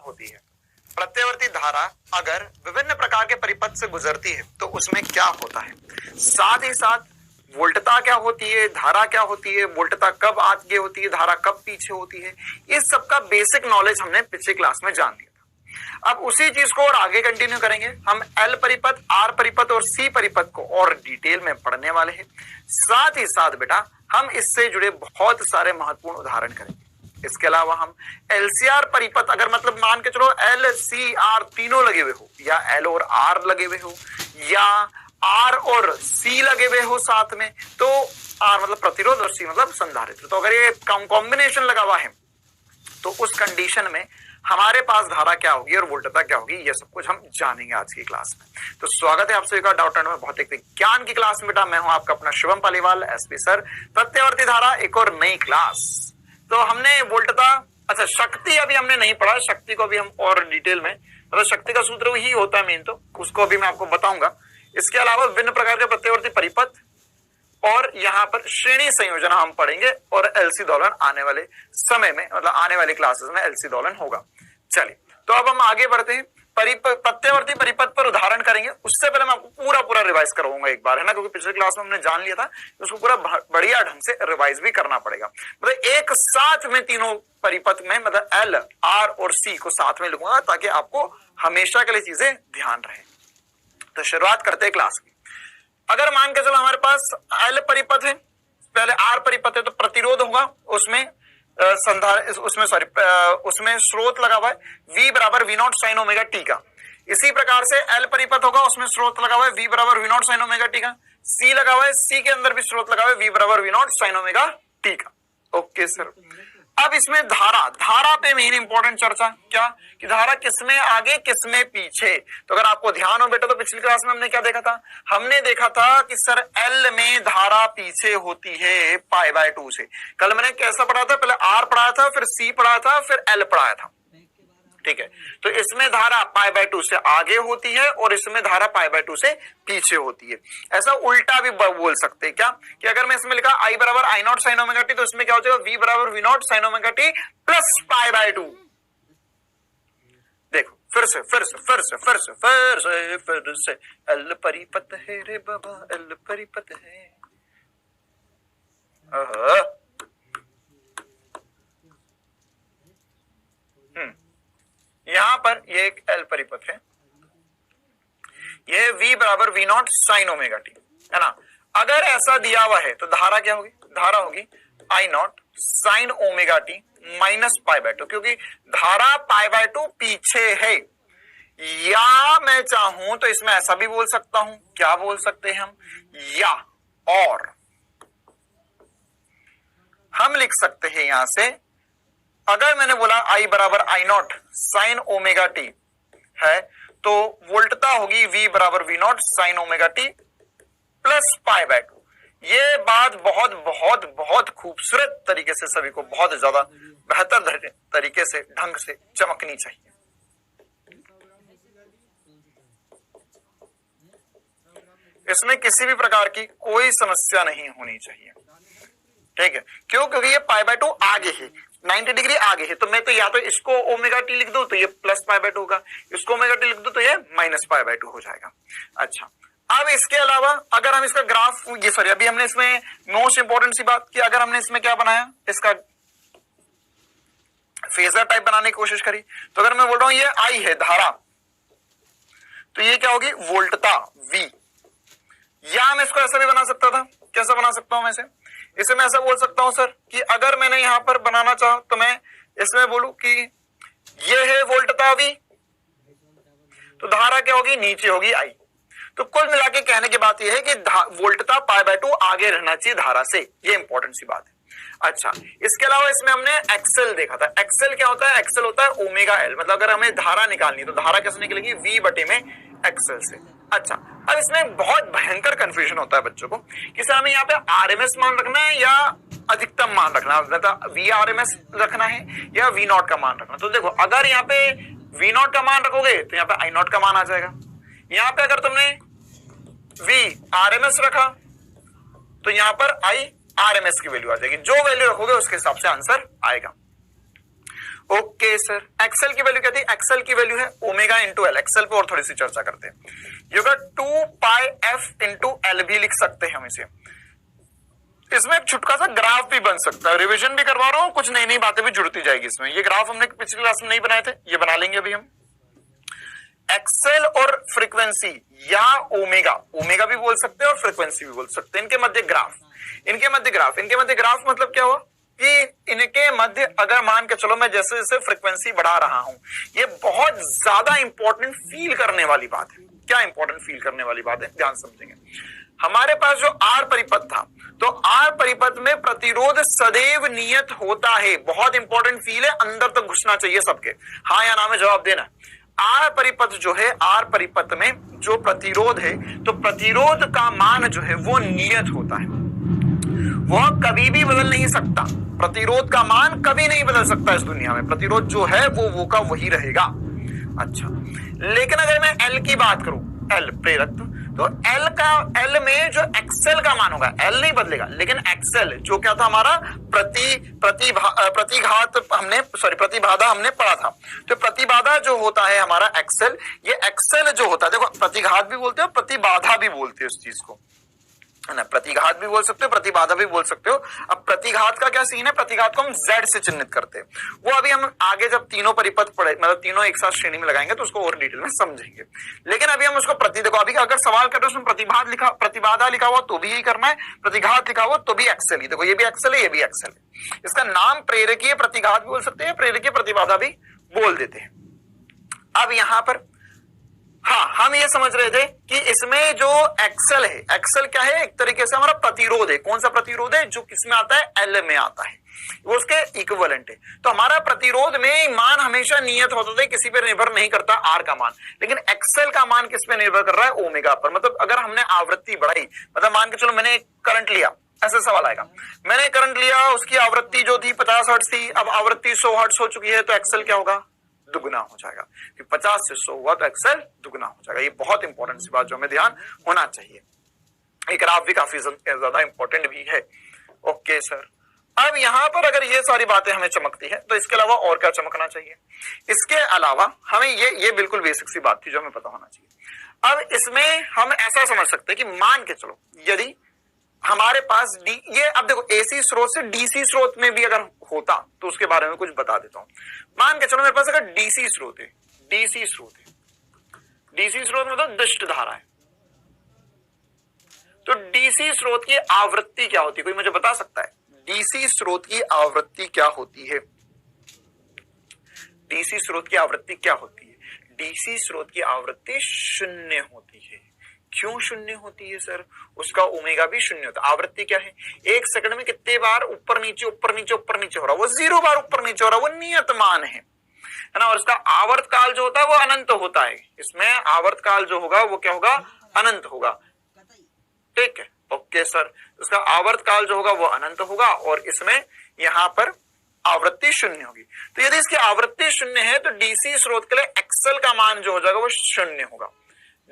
होती है? प्रत्यावर्ती धारा अगर विभिन्न प्रकार के परिपथ से गुजरती है तो उसमें क्या होता है, साथ ही साथ वोल्टता क्या होती है, धारा क्या होती है, वोल्टता कब आगे होती है, धारा कब पीछे होती है, इस सब का बेसिक नॉलेज हमने पिछली क्लास में जान लिया था। अब उसी चीज को और आगे कंटिन्यू करेंगे। हम एल परिपथ, आर परिपथ और सी परिपथ को और डिटेल में पढ़ने वाले हैं। साथ ही साथ बेटा हम इससे जुड़े बहुत सारे महत्वपूर्ण उदाहरण करेंगे। इसके अलावा हम एलसीआर परिपथ, अगर मतलब मान के चलो एल सी आर तीनों लगे हुए हो, या एल और आर लगे हुए हो, या आर और सी लगे हुए हो साथ में, तो आर मतलब प्रतिरोध और सी मतलब संधारित्र, तो अगर ये कॉम्बिनेशन लगा हुआ है तो उस कंडीशन में हमारे पास धारा क्या होगी और वोल्टता क्या होगी, ये सब कुछ हम जानेंगे आज की क्लास में। तो स्वागत है आप सभी का डाउट एंड में भौतिक विज्ञान की क्लास में। बेटा मैं हूं आपका अपना शुभम पालीवाल, एसपी सर। प्रत्यावर्ती धारा एक और नई क्लास। तो हमने वोल्टता, अच्छा शक्ति अभी हमने नहीं पढ़ा, शक्ति को भी हम और डिटेल में, मतलब शक्ति का सूत्र ही होता है मेन, तो उसको भी मैं आपको बताऊंगा। इसके अलावा विभिन्न प्रकार के प्रत्यावर्ती परिपथ और यहाँ पर श्रेणी संयोजन हम पढ़ेंगे, और एलसी दोलन आने वाले समय में, मतलब आने वाली क्लासेस में एलसी दोलन होगा। चलिए तो अब हम आगे बढ़ते हैं, प्रत्यावर्ती परिपथ पर उदाहरण करेंगे। उससे पहले मैं आपको पूरा रिवाइज करवाऊंगा एक बार, है ना, क्योंकि पिछले क्लास में हमने जान लिया था, उसको पूरा बढ़िया ढंग से रिवाइज भी करना पड़ेगा। मतलब एक साथ में तीनों परिपथ में, मतलब एल, आर और सी को साथ में लिखूंगा ताकि आपको हमेशा के लिए चीजें ध्यान रहे। तो शुरुआत करते हैं क्लास की। अगर मान के चलो हमारे पास एल परिपथ है, पहले आर परिपथ है, तो प्रतिरोध होगा, उसमें उसमें स्रोत लगा हुआ है V बराबर V naught sine omega t का। इसी प्रकार से एल परिपथ होगा, उसमें स्रोत लगा हुआ है V बराबर V naught sine omega t का। सी लगा हुआ है, सी के अंदर भी स्रोत लगा हुआ है V बराबर V naught sine omega t का। Okay sir. अब इसमें धारा पे मेन इंपॉर्टेंट चर्चा क्या, कि धारा किसमें आगे किसमें पीछे। तो अगर आपको ध्यान हो बेटा, तो पिछली क्लास में हमने क्या देखा था, हमने देखा था कि सर एल में धारा पीछे होती है पाई बाय 2 से। कल मैंने कैसा पढ़ा था, पहले आर पढ़ाया था, फिर सी पढ़ाया था, फिर एल पढ़ाया था, ठीक है। तो इसमें धारा पाई बाय 2 से आगे होती है और इसमें धारा पाई बाय 2 से पीछे होती है। ऐसा उल्टा भी बोल सकते हैं क्या, कि अगर मैं इसमें लिखा आई बराबर आई नॉट साइन ओमेगा टी, तो इसमें क्या हो जाएगा V बराबर V naught sine omega t plus pi by 2। देखो फिर से एल परिपथ है रे बाबा, एल परिपथ है। यहां पर ये एक एल परिपथ है, ये V बराबर V naught sine omega T, है ना। अगर ऐसा दिया हुआ है तो धारा क्या होगी, धारा होगी I naught sine omega t minus pi by 2, क्योंकि धारा पाई बाय 2 पीछे है। या मैं चाहूं तो इसमें ऐसा भी बोल सकता हूं, क्या बोल सकते हैं हम, या और हम लिख सकते हैं यहां से, अगर मैंने बोला आई बराबर आई नॉट साइन ओमेगा टी है, तो वोल्टता होगी V बराबर V naught sine omega t plus pi by 2। ये बात बहुत बहुत बहुत खूबसूरत तरीके से, सभी को बहुत ज्यादा बेहतर तरीके से, ढंग से चमकनी चाहिए। इसमें किसी भी प्रकार की कोई समस्या नहीं होनी चाहिए, ठीक है। क्यों, क्योंकि ये पाई बाय 2 आगे है, 90 डिग्री आगे है, तो मैं तो या तो इसको ओमेगा टी लिख दूं तो ये प्लस पाई बाय 2 होगा, इसको ओमेगा टी लिख दूं तो ये माइनस पाई बाय 2 हो जाएगा। अच्छा, अब इसके अलावा अगर हम इसका ग्राफ, ये सॉरी अभी हमने इसमें मोस्ट इंपॉर्टेंट सी बात की, अगर हमने इसमें क्या बनाया, इसका फेजर टाइप बनाने की कोशिश करी, तो अगर मैं बोल रहा हूं ये आई है धारा, तो ये क्या होगी, वोल्टता V। या मैं इसको ऐसा भी बना सकता था, कैसा बना सकता हूं, इसे मैं ऐसा बोल सकता हूं सर, कि अगर मैंने यहां पर बनाना चाहा तो मैं इसमें बोलूं कि ये है वोल्टता V, तो धारा क्या होगी, नीचे होगी I। तो कुल मिला के कहने की बात यह है कि वोल्टता पाई बाय 2 आगे रहना चाहिए धारा से, ये इंपॉर्टेंट सी बात है। अच्छा, इसके अलावा इसमें हमने एक्सेल देखा था। एक्सेल क्या होता है, एक्सेल होता है ओमेगा एल, मतलब अगर हमें धारा निकालनी है तो धारा कैसे निकलेगी, V बटे में एक्सेल से। अच्छा, अब इसमें बहुत भयंकर कंफ्यूजन होता है बच्चों को कि सर हमें यहाँ पे आरएमएस मान रखना है या अधिकतम मान रखना है, मतलब वी आरएमएस रखना है या V नॉट का मान रखना। तो देखो, अगर यहाँ पे V नॉट का मान रखोगे तो यहाँ पे आई नॉट का मान आ जाएगा। यहाँ पे अगर तुमने V आरएमएस रखा तो यहाँ पर आई आरएमएस की वैल्यू आ जाएगी। जो वैल्यू रखोगे उसके हिसाब से आंसर आएगा। ओके सर, एक्सेल की वैल्यू क्या थी? एक्सेल की वैल्यू है ओमेगा इंटू एल। एक्सेल पे और थोड़ी सी चर्चा करते हैं। ये होगा 2 पाई एफ इंटू एल भी लिख सकते हैं हम इसे। इसमें एक छोटा सा ग्राफ भी बन सकता है, रिवीजन भी करवा रहा हूं, कुछ नई नई बातें भी जुड़ती जाएगी इसमें। ये ग्राफ हमने पिछली क्लास में नहीं बनाए थे, ये बना लेंगे अभी हम। एक्सेल और फ्रीक्वेंसी या ओमेगा, ओमेगा भी बोल सकते हैं और फ्रीक्वेंसी भी बोल सकते हैं, इनके मध्य ग्राफ, इनके मध्य ग्राफ मतलब क्या हुआ कि इनके मध्य अगर मान के चलो मैं जैसे जैसे फ्रीक्वेंसी बढ़ा रहा हूं, ये बहुत ज्यादा इंपॉर्टेंट फील करने वाली बात है। क्या इंपॉर्टेंट फील करने वाली बात है, ध्यान समझेंगे। हमारे पास जो आर परिपथ था, तो आर परिपथ में प्रतिरोध सदैव नियत होता है। बहुत इंपॉर्टेंट फील है, अंदर तक घुसना चाहिए सबके, हाँ या ना में जवाब देना। आर परिपथ जो है, आर परिपथ में जो प्रतिरोध है, तो प्रतिरोध का मान जो है वो नियत होता है, वह कभी भी बदल नहीं सकता। प्रतिरोध का मान कभी नहीं बदल सकता इस दुनिया में, प्रतिरोध जो है वो का वही रहेगा। अच्छा, लेकिन अगर मैं एल की बात करूं, एल प्रेरक, तो एल में जो एक्सेल का मान होगा, एल नहीं बदलेगा, लेकिन एक्सेल जो क्या था हमारा प्रतिबाधा हमने पढ़ा था। तो प्रतिबाधा जो होता है हमारा एक्सेल, ये एक्सेल जो होता है, देखो प्रतिघात भी बोलते हो, प्रतिबाधा भी बोलते हो इस चीज को, है ना। प्रतिघात भी बोल सकते हो, प्रतिबाधा भी बोल सकते हो। अब प्रतिघात का क्या सीन है, प्रतिघात को हम Z से चिन्हित करते हैं, वो अभी हम आगे जब तीनों परिपथ पढ़े, मतलब तीनों एक साथ श्रेणी में लगाएंगे तो उसको और डिटेल में समझेंगे। लेकिन अभी हम उसको देखो, अभी अगर सवाल करते उसमें प्रतिबाधा लिखा हुआ तो भी यही करना है, प्रतिघात लिखा हुआ तो भी एक्सेल ही। देखो ये भी एक्सेल है, ये भी एक्सेल है। इसका नाम प्रेरकीय प्रतिघात भी बोल सकते हैं, प्रेरकीय प्रतिबाधा भी बोल देते हैं। अब यहां पर हाँ, हम ये समझ रहे थे कि इसमें जो एक्सेल है, एक्सेल क्या है, एक तरीके से हमारा प्रतिरोध है। कौन सा प्रतिरोध है? जो किसमें आता है, एल में आता है, वो उसके इक्विवेलेंट है। तो हमारा प्रतिरोध में मान हमेशा नियत होता था, किसी पर निर्भर नहीं करता आर का मान। लेकिन एक्सेल का मान किस पे निर्भर कर रहा है? ओमेगा पर। मतलब अगर हमने आवृत्ति बढ़ाई, मतलब मान के चलो मैंने करंट लिया, ऐसा सवाल आएगा, मैंने करंट लिया, उसकी आवृत्ति जो थी 50 हर्ट्ज थी, अब आवृत्ति 100 हर्ट्ज हो चुकी है, तो एक्सेल क्या होगा? दुगना हो जाएगा। कि 50 से 100 हुआ तो एक्सेल दुगना हो जाएगा। ये बहुत इंपॉर्टेंट सी बात जो हमें ध्यान होना चाहिए। एक ग्राफ भी काफी ज्यादा इंपॉर्टेंट भी है। ओके सर, अब यहां पर अगर ये सारी बातें हमें चमकती है तो इसके अलावा और क्या चमकना चाहिए? इसके अलावा हमें ये बिल्कुल बेसिक सी बात थी जो हमें पता होना चाहिए। अब इसमें हम ऐसा समझ सकते हैं कि मान के चलो यदि हमारे पास ये, अब देखो एसी स्रोत से डीसी स्रोत में भी अगर होता तो उसके बारे में कुछ बता देता हूं। मान के चलो मेरे पास अगर डीसी स्रोत है, डीसी स्रोत मतलब दुष्ट धारा है, तो डीसी स्रोत की आवृत्ति क्या होती है? कोई मुझे बता सकता है डीसी स्रोत की आवृत्ति क्या होती है? डीसी स्रोत की आवृत्ति क्या होती है? डीसी स्रोत की आवृत्ति 0 होती है। क्यों 0 होती है सर? उसका ओमेगा भी 0 होता है। आवृत्ति क्या है? एक सेकंड में कितने बार ऊपर नीचे ऊपर नीचे ऊपर नीचे हो रहा है? वो 0 बार ऊपर नीचे हो रहा है, वो नियत मान है ना। और इसका आवर्त काल जो होता है वो अनंत होता है। इसमें आवर्त काल जो होगा वो क्या होगा? अनंत होगा। ठीक है, ओके सर, इसका आवर्त काल जो होगा वो अनंत होगा और इसमें यहां पर आवृत्ति 0 होगी। तो यदि इसकी आवृत्ति 0 है तो डीसी स्रोत के लिए एक्सेल का मान जो हो जाएगा वो 0 होगा।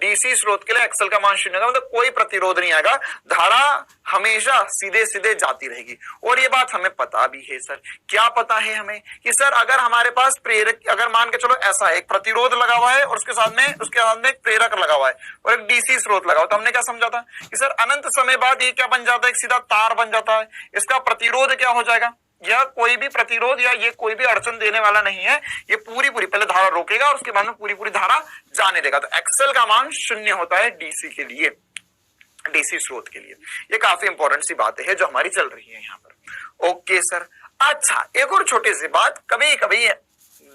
डीसी स्रोत के लिए एक्सेल का मान 0 होगा, मतलब कोई प्रतिरोध नहीं आएगा, धारा हमेशा सीधे सीधे जाती रहेगी। और ये बात हमें पता भी है सर। क्या पता है हमें? कि सर अगर हमारे पास प्रेरक, अगर मान के चलो ऐसा है, एक प्रतिरोध लगा हुआ है और उसके साथ में एक प्रेरक लगा हुआ है और एक डीसी स्रोत लगा हुआ, तो हमने क्या समझा था कि सर अनंत समय बाद ये क्या बन जाता है? एक सीधा तार बन जाता है। इसका प्रतिरोध क्या हो जाएगा? या कोई भी प्रतिरोध या ये कोई भी अड़चन देने वाला नहीं है, ये पूरी पहले धारा रोकेगा और उसके बाद में पूरी धारा जाने देगा। तो एक्सेल का मान 0 होता है डीसी के लिए, डीसी स्रोत के लिए। ये काफी इंपॉर्टेंट सी बात है जो हमारी चल रही है यहाँ पर। ओके सर, अच्छा एक और छोटी सी बात, कभी कभी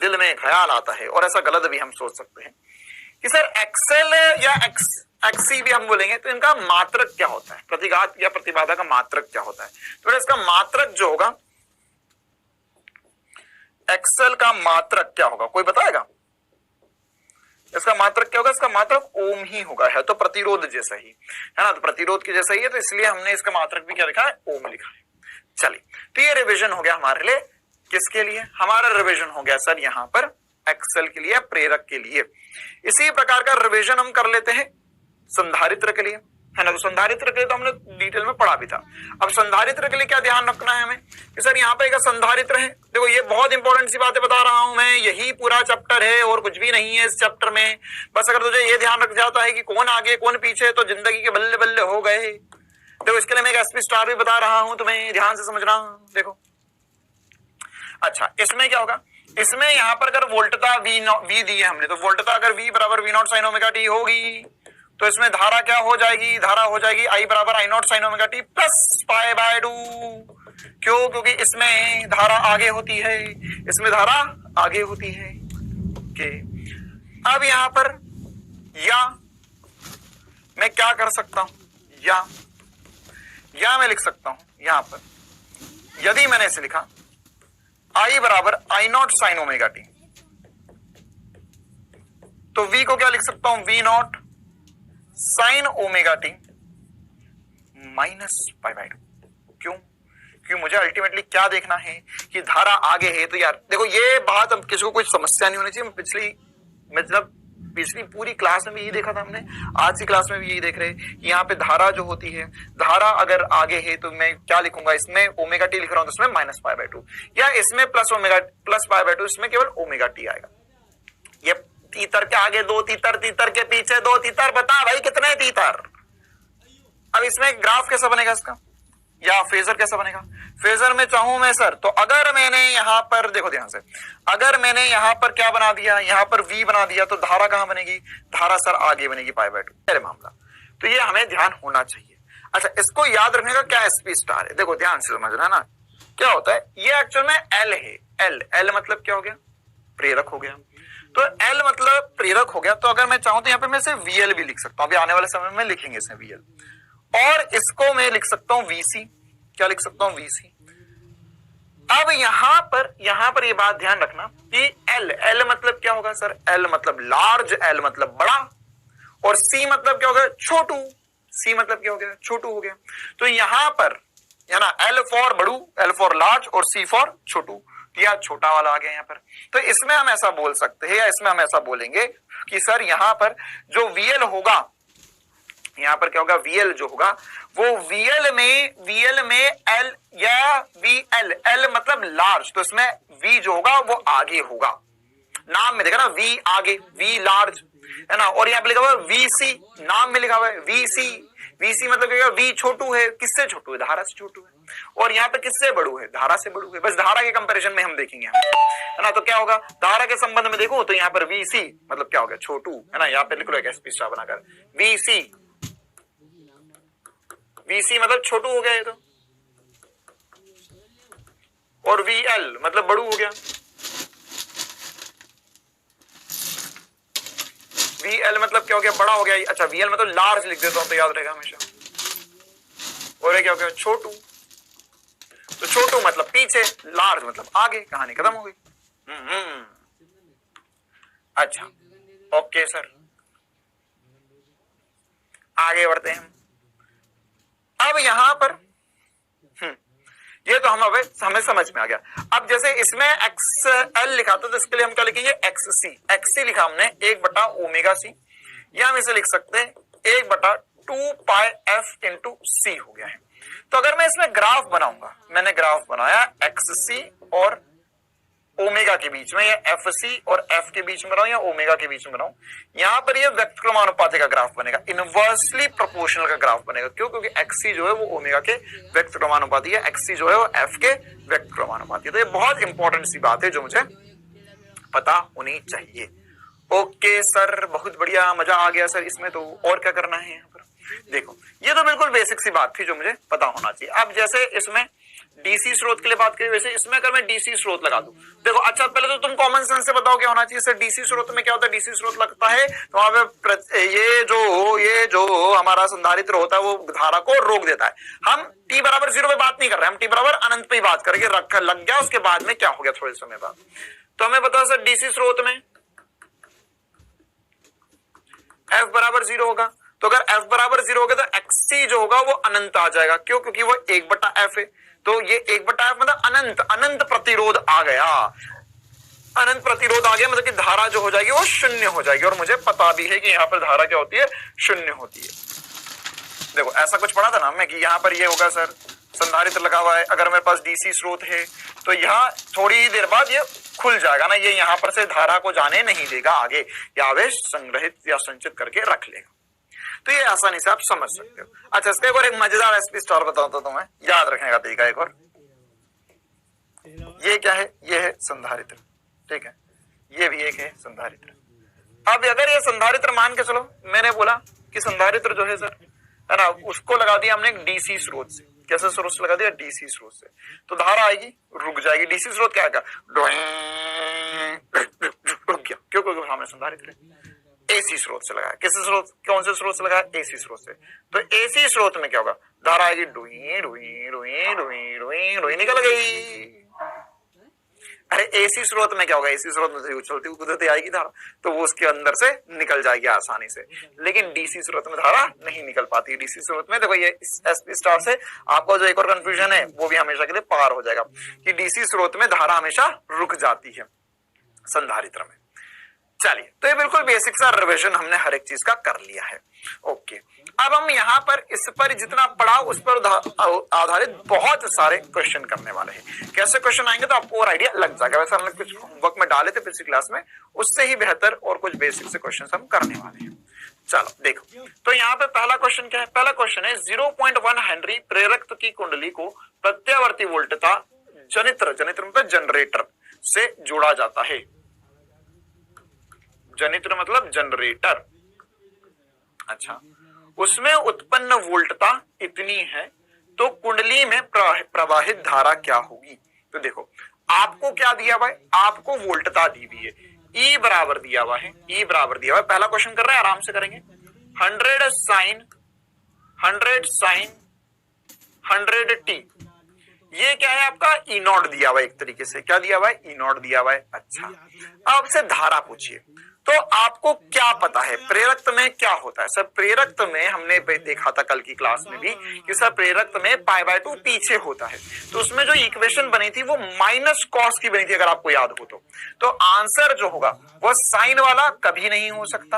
दिल में ख्याल आता है और ऐसा गलत भी हम सोच सकते हैं कि सर एक्सेल या एक्सी भी हम बोलेंगे तो इनका मात्रक क्या होता है? प्रतिघात या प्रतिबाधा का मात्रक क्या होता है? तो इसका मात्रक जो होगा, एक्सेल का मात्रक क्या होगा? कोई बताएगा? इसका मात्रक क्या होगा? इसका मात्रक ओम ही होगा, है तो प्रतिरोध जैसा ही है ना, तो प्रतिरोध के जैसा ही है, तो इसलिए हमने इसका मात्रक भी क्या लिखा है? ओम लिखा है। चलिए, तो ये रिवीजन हो गया हमारे लिए। किसके लिए? हमारा रिवीजन हो गया सर यहां पर एक्सेल के लिए, प्रेरक के लिए। इसी प्रकार का रिवीजन हम कर लेते हैं संधारित्र के लिए, है ना। तो संधारित्र के लिए तो हमने डिटेल में पढ़ा भी था। अब संधारित्र के लिए क्या ध्यान रखना है हमें कि सर यहाँ पे एक संधारित्र है। देखो ये बहुत इंपॉर्टेंट सी बातें बता रहा हूं मैं, यही पूरा चैप्टर है और कुछ भी नहीं है इस चैप्टर में। बस अगर तुझे ये ध्यान रख जाता है कि कौन आगे कौन पीछे तो जिंदगी के बल्ले बल्ले हो गए। देखो इसके लिए मैं एक एसपी स्टार भी बता रहा हूं, तुम्हें ध्यान से समझना। देखो अच्छा इसमें क्या होगा, इसमें यहाँ पर अगर वोल्टता वी दी है हमने, तो वोल्टता अगर V बराबर V naught sine omega T होगी तो इसमें धारा क्या हो जाएगी, धारा हो जाएगी I बराबर I not sine omega t plus pi by 2। क्यों? क्योंकि इसमें धारा आगे होती है, इसमें धारा आगे होती है। ओके अब यहां पर या मैं क्या कर सकता हूं, या मैं लिख सकता हूं यहां पर, यदि मैंने इसे लिखा I बराबर I not sine omega T, तो V को क्या लिख सकता हूं, V naught sine omega t minus pi by 2। क्यों? क्योंकि मुझे अल्टीमेटली क्या देखना है कि धारा आगे है। तो यार देखो ये बात अब किसी को कोई समस्या नहीं होनी चाहिए। पिछली पूरी क्लास में भी यही देखा था हमने, आज की क्लास में भी यही देख रहे हैं कि यहाँ पे धारा जो होती है, धारा अगर आगे है तो मैं क्या लिखूंगा, इसमें ओमेगा टी लिख रहा हूं तो इसमें माइनस पाई बाय 2, या इसमें प्लस पाई बाय 2, इसमें केवल ओमेगा टी आएगा। ये तीतर के आगे दो तीतर, तीतर के पीछे दो तीतर, बता भाई कितने तीतर। अब इसमें ग्राफ कैसा बनेगा इसका, या फेजर कैसा बनेगा। फेजर में चाहूं मैं सर, तो अगर मैंने यहां पर देखो ध्यान से, अगर मैंने यहां पर क्या बना दिया, यहां पर V बना दिया, तो धारा कहां बनेगी, धारा सर आगे बनेगी पाई बाय 2, मेरे मामला। तो ये हमें ध्यान होना चाहिए। अच्छा इसको याद रखने का क्या एसपी स्टार है, देखो ध्यान से समझना ना क्या होता है। ये एक्चुअल में L है, L मतलब क्या हो गया, प्रेरक हो गया। तो L मतलब प्रेरक हो गया। तो अगर मैं चाहूं तो यहाँ पे मैं इसे VL भी लिख सकता हूं, अभी आने वाले समय में लिखेंगे इसे VL, और इसको मैं लिख सकता हूं VC। क्या लिख सकता हूं, VC। अब यहां पर ये बात ध्यान रखना कि L मतलब क्या होगा सर, L मतलब लार्ज, L मतलब बड़ा, और C मतलब क्या हो गया, छोटू। C मतलब क्या हो गया, छोटू हो गया। तो यहां पर है ना L फॉर बड़ू, L फॉर लार्ज और C फॉर छोटू, या छोटा वाला आ गया यहाँ पर। तो इसमें हम ऐसा बोल सकते हैं, या इसमें हम ऐसा बोलेंगे कि सर यहां पर जो VL होगा, यहां पर क्या होगा, VL जो होगा वो VL में L या VL, L मतलब लार्ज, तो इसमें V जो होगा वो आगे होगा। नाम में देखा ना, V आगे, V लार्ज है ना, और यहाँ पे लिखा हुआ है VC, नाम में लिखा हुआ है VC मतलब क्या, V छोटू है, किससे छोटू है, धारा से छोटू है। और यहाँ पे किससे बड़ू है, धारा से बड़ू है। बस धारा के कंपैरिजन में हम देखेंगे है ना। तो क्या होगा, धारा के संबंध में देखो तो यहाँ पर VC मतलब क्या हो गया, छोटू है ना। यहाँ पे लिख लो एक एसपी स्टार बनाकर, VC मतलब छोटू हो गया ये तो, और VL मतलब बड़ू हो गया। VL मतलब क्या हो गया, बड़ा हो गया। अच्छा VL मतलब लार्ज लिख देता हूं तो याद रहेगा हमेशा। और ये क्या हो गया, छोटू। तो छोटू मतलब पीछे, लार्ज मतलब आगे, कहानी खत्म हो गई। अच्छा ओके सर, आगे बढ़ते हैं। अब यहां पर ये तो हमें समझ में आ गया। अब जैसे इसमें XL लिखा था, तो इसके लिए हम क्या लिखेंगे, XC लिखा हमने 1/ओमेगा-C, या हम इसे लिख सकते हैं 1/2πf इंटू C हो गया है। तो अगर मैं इसमें ग्राफ बनाऊंगा, मैंने ग्राफ बनाया XC और ओमेगा के बीच में, या FC और F के बीच में बनाऊं, या ओमेगा के बीच में बनाऊं, यहां पर ये व्यक्तक्रमानुपाती का ग्राफ बनेगा, इनवर्सली प्रोपोर्शनल का ग्राफ बनेगा। क्यों? क्योंकि XC जो है वो ओमेगा के व्यक्तक्रमानुपाती है, XC जो है वो F के व्यक्तक्रमानुपाती है। तो ये बहुत इंपॉर्टेंट सी बात है जो मुझे पता होनी चाहिए। ओके सर, बहुत बढ़िया, मजा आ गया सर इसमें। तो और क्या करना है यहाँ पर, देखो ये तो बिल्कुल बेसिक सी बात थी जो मुझे पता होना चाहिए। अब जैसे इसमें डीसी स्रोत के लिए बात करें, वैसे इसमें अगर मैं डीसी स्रोत लगा दूं, देखो अच्छा पहले तो तुम कॉमन सेंस से बताओ क्या होना चाहिए सर। डीसी स्रोत में क्या होता है, डीसी स्रोत लगता है तो वहां पे ये जो हमारा संधारित्र होता है वो धारा को रोक देता है। हम t बराबर 0 पे बात नहीं कर रहे, हम t बराबर अनंत पे बात करेंगे। रखा लग गया, उसके बाद में क्या हो गया थोड़े समय बाद। तो हमें बताओ सर डीसी स्रोत में f बराबर 0 होगा, तो अगर f बराबर 0 होगा तो XC जो होगा वो अनंत आ जाएगा। क्यों? क्योंकि वो 1/f है। तो ये 1/f मतलब अनंत प्रतिरोध आ गया। अनंत प्रतिरोध आ गया मतलब कि धारा जो हो जाएगी वो शून्य हो जाएगी। और मुझे पता भी है कि यहां पर धारा क्या होती है, शून्य होती है। देखो ऐसा कुछ पढ़ा था ना मैं कि यहाँ पर ये होगा सर, संधारित्र लगा हुआ है, अगर मेरे पास डीसी स्रोत है तो यहाँ थोड़ी देर बाद ये खुल जाएगा ना, ये यहाँ पर से धारा को जाने नहीं देगा आगे, ये आवेश संग्रहित या संचित करके रख लेगा। तो ये आसानी से आप समझ सकते हो। अच्छा, इसका एक और एक मजेदार एसपी स्टार बताता हूं तुम्हें, याद रखने का तरीका एक और। ये क्या है? ये है संधारित्र, ठीक है, ये भी एक है संधारित्र। अब अगर ये संधारित्र मान के चलो, मैंने बोला कि संधारित्र जो है सर, है ना, उसको लगा दिया हमने एक डीसी स्रोत से। कैसे स्रोत से लगा दिया? डीसी स्रोत से। तो धारा आएगी, रुक जाएगी। डीसी स्रोत क्या आएगा? रुक गया। क्यों? क्योंकि हमने संधारित्र एसी स्रोत से लगाया। किस स्रोत? कौन से स्रोत से लगाया? एसी स्रोत से। तो एसी स्रोत में क्या होगा? धारा आएगी, dewy dewy dewy dewy dewy dewy, निकल गई। अरे एसी स्रोत में क्या होगा? एसी स्रोत में से उछलती कुदरती आएगी धारा, तो वो उसके अंदर से निकल जाएगी आसानी से। लेकिन डीसी स्रोत में धारा नहीं निकल पाती। डीसी स्रोत में देखो, ये एसपी स्टार से आपको जो एक और कंफ्यूजन है वो भी हमेशा के लिए पार हो जाएगा कि डीसी स्रोत में धारा हमेशा रुक जाती है संधारित्र में। चलिए, तो ये बिल्कुल बेसिक सा रिविजन हमने हर एक चीज का कर लिया है। ओके, अब हम यहाँ पर इस पर जितना पढ़ा उस पर आधारित बहुत सारे क्वेश्चन करने वाले हैं। कैसे क्वेश्चन आएंगे तो आपको और आइडिया लग जाएगा। वैसे हमने कुछ होमवर्क में डाले थे पिछली क्लास में, उससे ही बेहतर और कुछ बेसिक से क्वेश्चन हम करने वाले हैं। चलो देखो, तो यहाँ पे पहला क्वेश्चन क्या है? पहला क्वेश्चन है 0.1 हेनरी प्रेरक की कुंडली को प्रत्यावर्ती वोल्टता जनित्र मतलब जनरेटर से जोड़ा जाता है। जनित्र मतलब जनरेटर। अच्छा, उसमें उत्पन्न वोल्टता इतनी है तो कुंडली में प्रवाहित धारा क्या होगी? तो देखो, आपको क्या दिया हुआ है? आपको वोल्टता दी हुई है, E बराबर दिया हुआ है, E बराबर दिया हुआ है। पहला क्वेश्चन कर रहे हैं, आराम से करेंगे। 100 साइन 100t, ये क्या है आपका? E नॉट दिया हुआ है। एक तरीके से क्या दिया हुआ है? E नॉट दिया हुआ है। अच्छा, अब से धारा पूछिए। तो आपको क्या पता है प्रेरक में क्या होता है? सर प्रेरक में हमने देखा था कल की क्लास में भी कि सर प्रेरक में π/2 पीछे होता है। तो उसमें जो इक्वेशन बनी थी वो माइनस कॉस की बनी थी, अगर आपको याद हो तो आंसर जो होगा वो साइन वाला कभी नहीं हो सकता,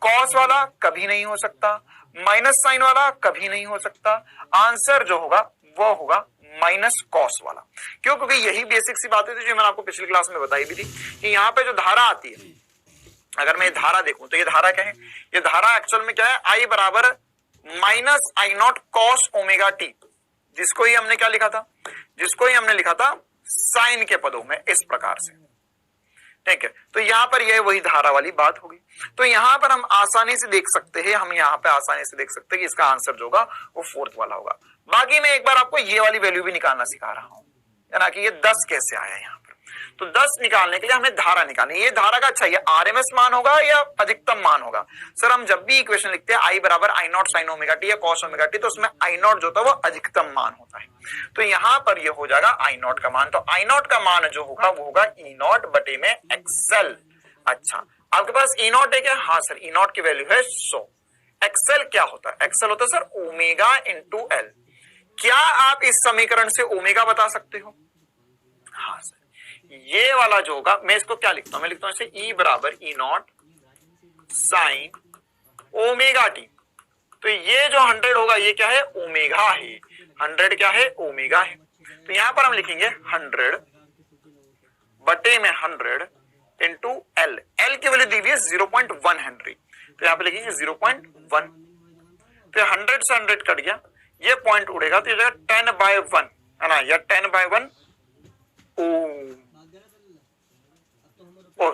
कॉस वाला कभी नहीं हो सकता, माइनस साइन वाला कभी नहीं हो सकता। आंसर जो होगा वो होगा माइनस कॉस वाला। क्यों? क्योंकि यही बेसिक सी बातें थी जो मैंने आपको पिछली क्लास में बताई भी थी कि यहाँ पे जो धारा आती है, अगर मैं धारा देखूं तो ये धारा क्या है? ये धारा एक्चुअल में क्या है? I बराबर minus I not cos omega T, जिसको ही हमने क्या लिखा था? जिसको ही हमने लिखा था साइन के पदों में, इस प्रकार से। ठीक है, तो यहां पर यह वही धारा वाली बात होगी। तो यहां पर हम आसानी से देख सकते हैं, हम यहां पे आसानी से देख सकते हैं कि इसका आंसर जो होगा वो फोर्थ वाला होगा। बाकी मैं एक बार आपको ये वाली वैल्यू भी निकालना सिखा रहा हूं, है ना, कि ये 10 कैसे आया यहाँ पर। तो 10 निकालने के लिए हमें धारा निकालनी है। ये धारा का अच्छा, ये आरएमएस मान होगा या अधिकतम मान होगा? सर हम जब भी इक्वेशन लिखते हैं I बराबर आई नॉट साइन ओमेगा टी या कॉस ओमेगा टी, तो उसमें आई नॉट जो होता है वो अधिकतम मान होता है। तो यहां पर ये हो जाएगा आई नॉट का मान। तो आई नॉट का मान जो होगा वो होगा ई नॉट बटे में एक्सएल। अच्छा, आपके पास ई नॉट है क्या? हाँ सर, ई नॉट की वैल्यू है 100। एक्सएल क्या होता है? एक्सएल होता है सर ओमेगा इंटू एल। क्या आप इस समीकरण से ओमेगा बता सकते हो? हाँ सर, ये वाला जो होगा, मैं इसको क्या लिखता हूं? मैं लिखता हूं इसे E बराबर ई नॉट साइन ओमेगा टी। तो ये जो 100 होगा ये क्या है? ओमेगा है। 100 क्या है? ओमेगा है। तो यहां पर हम लिखेंगे 100 बटे में 100 इंटू एल। एल की वैल्यू दी हुई है 0.1 हेनरी, तो यहां पे लिखेंगे 0.1। तो 100 से 100 कट गया, ये पॉइंट उड़ेगा तो ये 10/1 है ना, या 10/1